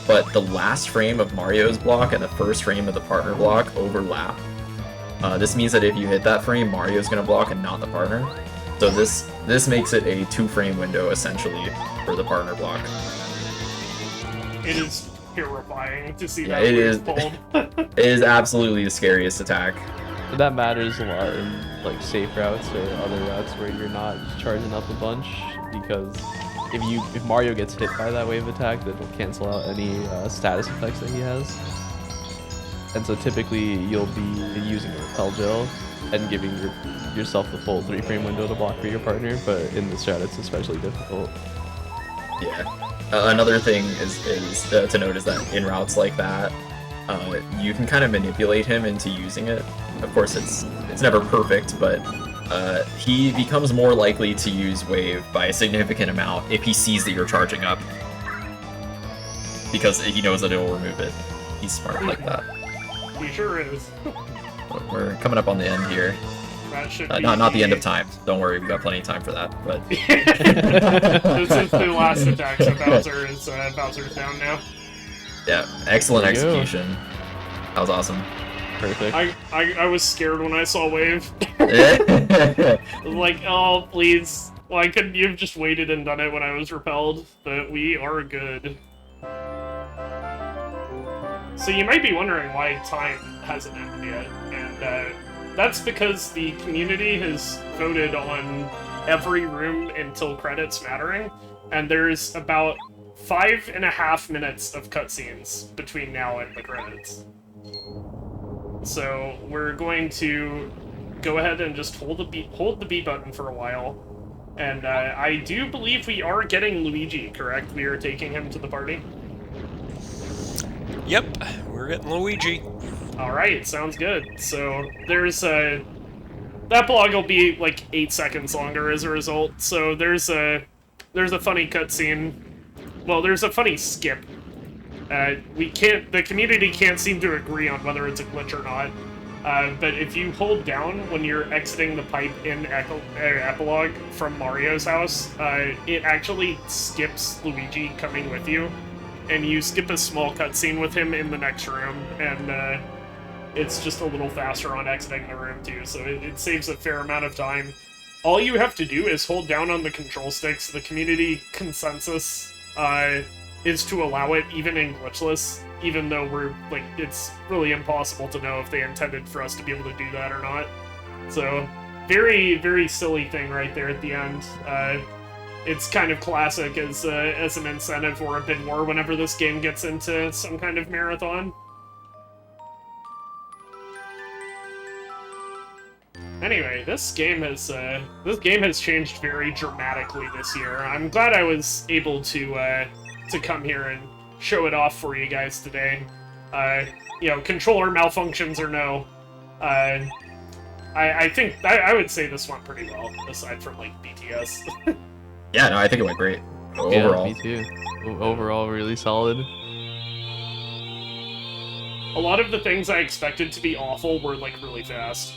but the last frame of Mario's block and the first frame of the partner block overlap. This means that if you hit that frame, Mario's going to block and not the partner. So this makes it a 2-frame window, essentially, for the partner block. It is terrifying to see Yeah, that it wave is. pulled. It is absolutely the scariest attack. But that matters a lot in like safe routes or other routes where you're not charging up a bunch, because if Mario gets hit by that wave attack, then it'll cancel out any status effects that he has. And so typically you'll be using a repel gel and giving yourself the full 3-frame window to block for your partner, but in this strat it's especially difficult. Yeah. Another thing is to note is that in routes like that, you can kind of manipulate him into using it. Of course, it's never perfect, but he becomes more likely to use Wave by a significant amount if he sees that you're charging up, because he knows that it will remove it. He's smart like that. He sure is. We're coming up on the end here. That should be Not the end of time. Don't worry, we got plenty of time for that. But this is the last attack, so Bowser's down now. yeah, excellent There you go. execution. That was awesome. Perfect. I was scared when I saw Wave. Yeah. I was like, oh, please. Why couldn't you have just waited and done it when I was repelled? But we are good. So you might be wondering why time hasn't ended yet, and that's because the community has voted on every room until credits mattering, and there's about 5.5 minutes of cutscenes between now and the credits. So we're going to go ahead and just hold the B button for a while, and I do believe we are getting Luigi, correct? We are taking him to the party? Yep, we're getting Luigi. Alright, sounds good. So there's that blog will be like 8 seconds longer as a result. So there's a funny cutscene. Well, there's a funny skip. The community can't seem to agree on whether it's a glitch or not. But if you hold down when you're exiting the pipe in Epilogue from Mario's house, it actually skips Luigi coming with you. And you skip a small cutscene with him in the next room, and it's just a little faster on exiting the room too, so it saves a fair amount of time. All you have to do is hold down on the control sticks. The community consensus is to allow it even in glitchless, even though it's really impossible to know if they intended for us to be able to do that or not. So, very, very silly thing right there at the end. It's kind of classic as an incentive or a bid war whenever this game gets into some kind of marathon. Anyway, this game has changed very dramatically this year. I'm glad I was able to come here and show it off for you guys today. Controller malfunctions or no, I think I would say this went pretty well, aside from like BTS. Yeah, no, I think it went great. Overall. Yeah, me too. Overall, really solid. A lot of the things I expected to be awful were like really fast.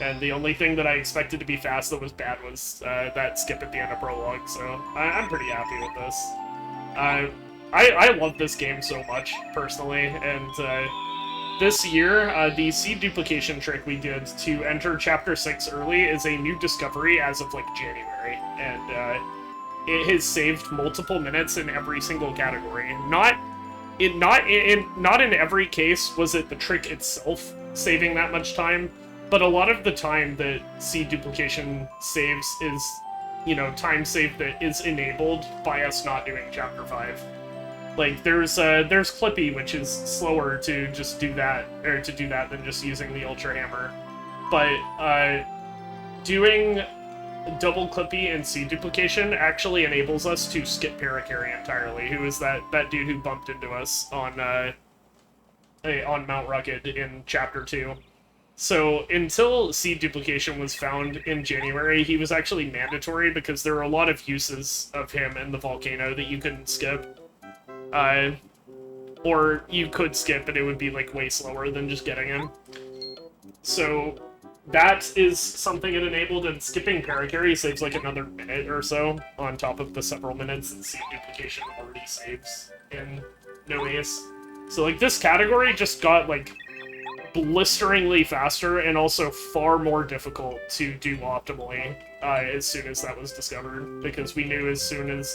And the only thing that I expected to be fast that was bad was that skip at the end of Prologue, so I'm pretty happy with this. I love this game so much, personally, and this year, the seed duplication trick we did to enter Chapter 6 early is a new discovery as of, like, January, and it has saved multiple minutes in every single category. Not in every case was it the trick itself saving that much time, but a lot of the time that seed duplication saves is, time save that is enabled by us not doing Chapter 5. Like there's Clippy, which is slower to just do that, or to do that than just using the Ultra Hammer. But doing double Clippy and seed duplication actually enables us to skip Parakarry entirely, who is that dude who bumped into us on Mount Rugged in Chapter 2. So until seed duplication was found in January, he was actually mandatory because there were a lot of uses of him in the volcano that you couldn't skip. Or you could skip, but it would be like way slower than just getting him. So that is something it enabled, and skipping Parakarry saves like another minute or so on top of the several minutes that seed duplication already saves in No Ace. So like this category just got like blisteringly faster and also far more difficult to do optimally as soon as that was discovered, because we knew as soon as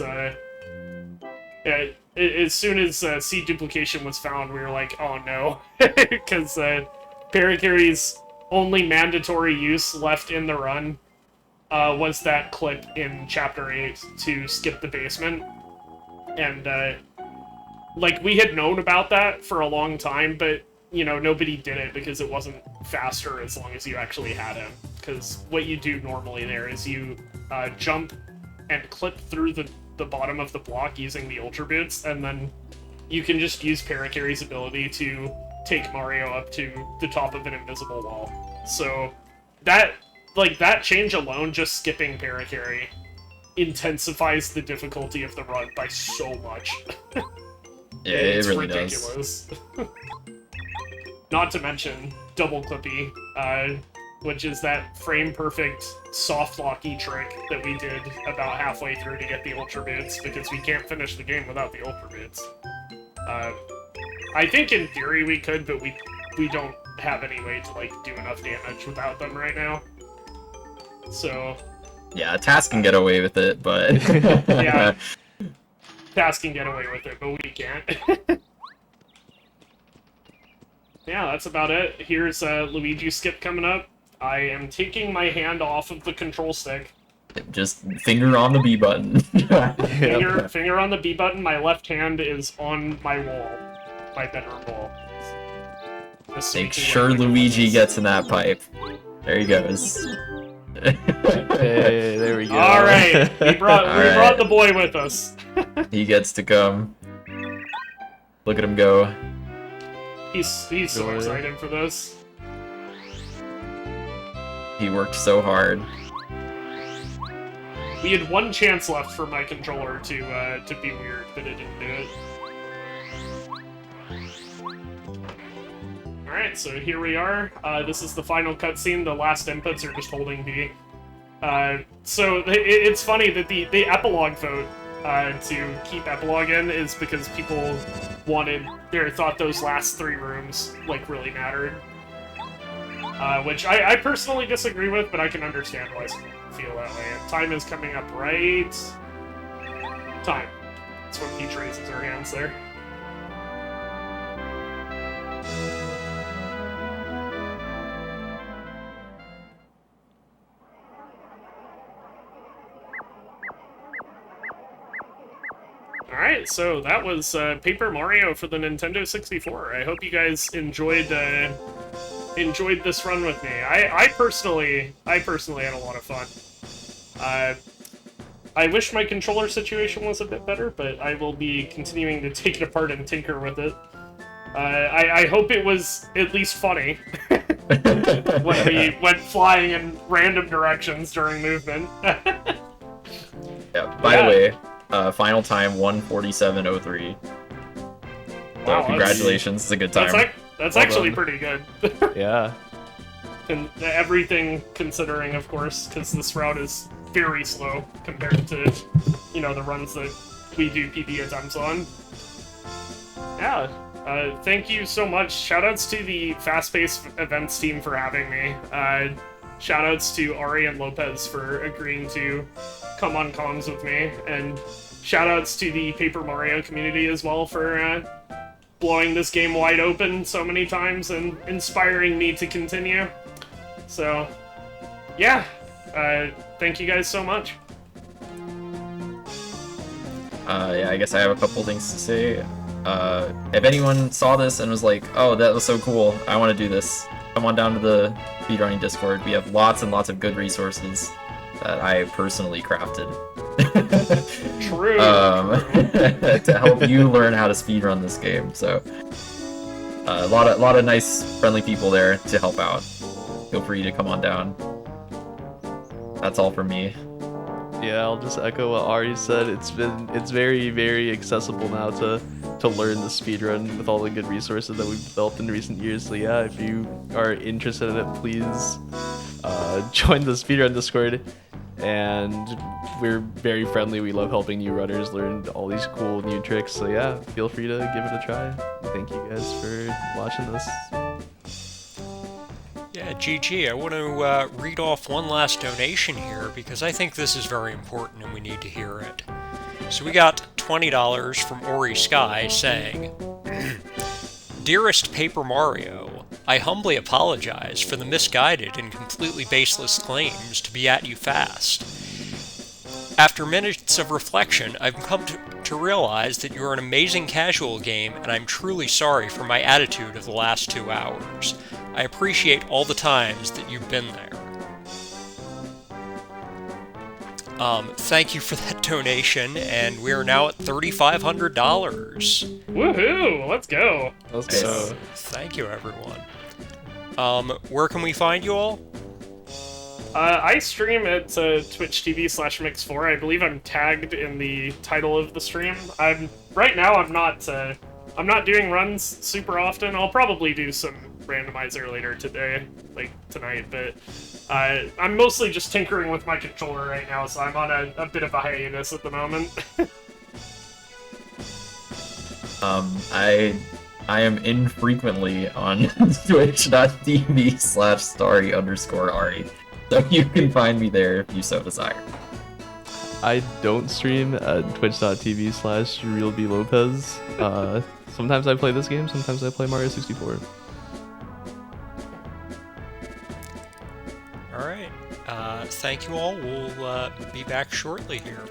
seed duplication was found, we were like, oh no, because Parakarry's only mandatory use left in the run was that clip in Chapter 8 to skip the basement, and like we had known about that for a long time, but you know, nobody did it because it wasn't faster as long as you actually had him. Because what you do normally there is you jump and clip through the bottom of the block using the Ultra Boots, and then you can just use Parakarry's ability to take Mario up to the top of an invisible wall. So that change alone, just skipping Parakarry, intensifies the difficulty of the run by so much. Yeah, it really ridiculous. Does. Not to mention double Clippy, which is that frame-perfect soft-locky trick that we did about halfway through to get the Ultra Boots, because we can't finish the game without the Ultra Boots. I think in theory we could, but we don't have any way to like do enough damage without them right now. So yeah, Task can get away with it, but yeah, Task can get away with it, but we can't. Yeah, that's about it. Here's Luigi skip coming up. I am taking my hand off of the control stick. Just finger on the B button. Finger on the B button. My left hand is on my wall. My bedroom wall. Make sure Luigi gets in that pipe. There he goes. Hey, there we go. Alright, we brought the boy with us. He gets to come. Look at him go. He's so excited for this. He worked so hard. We had one chance left for my controller to be weird, but it didn't do it. Alright, so here we are. This is the final cutscene. The last inputs are just holding B. So it's funny that the epilogue vote to keep epilogue in is because people thought those last 3 rooms like really mattered. Which I personally disagree with, but I can understand why some people feel that way. Time is coming up right. Time. That's when Peach raises her hands there. Alright, so that was Paper Mario for the Nintendo 64. I hope you guys enjoyed this run with me. I personally had a lot of fun. I wish my controller situation was a bit better, but I will be continuing to take it apart and tinker with it. I hope it was at least funny when we went flying in random directions during movement. Yeah, by the way, final time 1:47:03. Wow, so congratulations, it's a good time. That's actually pretty good. Yeah. And everything considering, of course, because this route is very slow compared to, you know, the runs that we do PB attempts on. Yeah, thank you so much. Shoutouts to the fast-paced events team for having me. Shoutouts to Ari and Lopez for agreeing to come on comms with me, and shoutouts to the Paper Mario community as well for blowing this game wide open so many times and inspiring me to continue. So, yeah, thank you guys so much. Yeah, I guess I have a couple things to say. If anyone saw this and was like, oh, that was so cool, I want to do this, come on down to the speedrunning Discord. We have lots and lots of good resources that I personally crafted. True. To help you learn how to speedrun this game. So, a lot of nice, friendly people there to help out. Feel free to come on down. That's all from me. Yeah, I'll just echo what Ari said. It's very, very accessible now to learn the speedrun with all the good resources that we've developed in recent years. So yeah, if you are interested in it, please join the speedrun Discord. And we're very friendly. We love helping new runners learn all these cool new tricks. So yeah, feel free to give it a try. Thank you guys for watching this. Yeah, GG, I want to read off one last donation here because I think this is very important and we need to hear it. So we got $20 from Ori Sky saying, Dearest Paper Mario, I humbly apologize for the misguided and completely baseless claims to be at you fast. After minutes of reflection, I've come to realize that you're an amazing casual game, and I'm truly sorry for my attitude of the last 2 hours. I appreciate all the times that you've been there. Thank you for that donation, and we are now at $3,500. Woohoo! Let's go. Let's go. So, thank you, everyone. Where can we find you all? I stream at twitch.tv/mix4. I believe I'm tagged in the title of the stream. Right now I'm not doing runs super often. I'll probably do some randomizer later today, like tonight, but I'm mostly just tinkering with my controller right now, so I'm on a bit of a hiatus at the moment. I am infrequently on twitch.tv/starry_Ari. So you can find me there if you so desire. I don't stream at twitch.tv/realblopez. Sometimes I play this game, sometimes I play Mario 64. Alright, thank you all. We'll be back shortly here.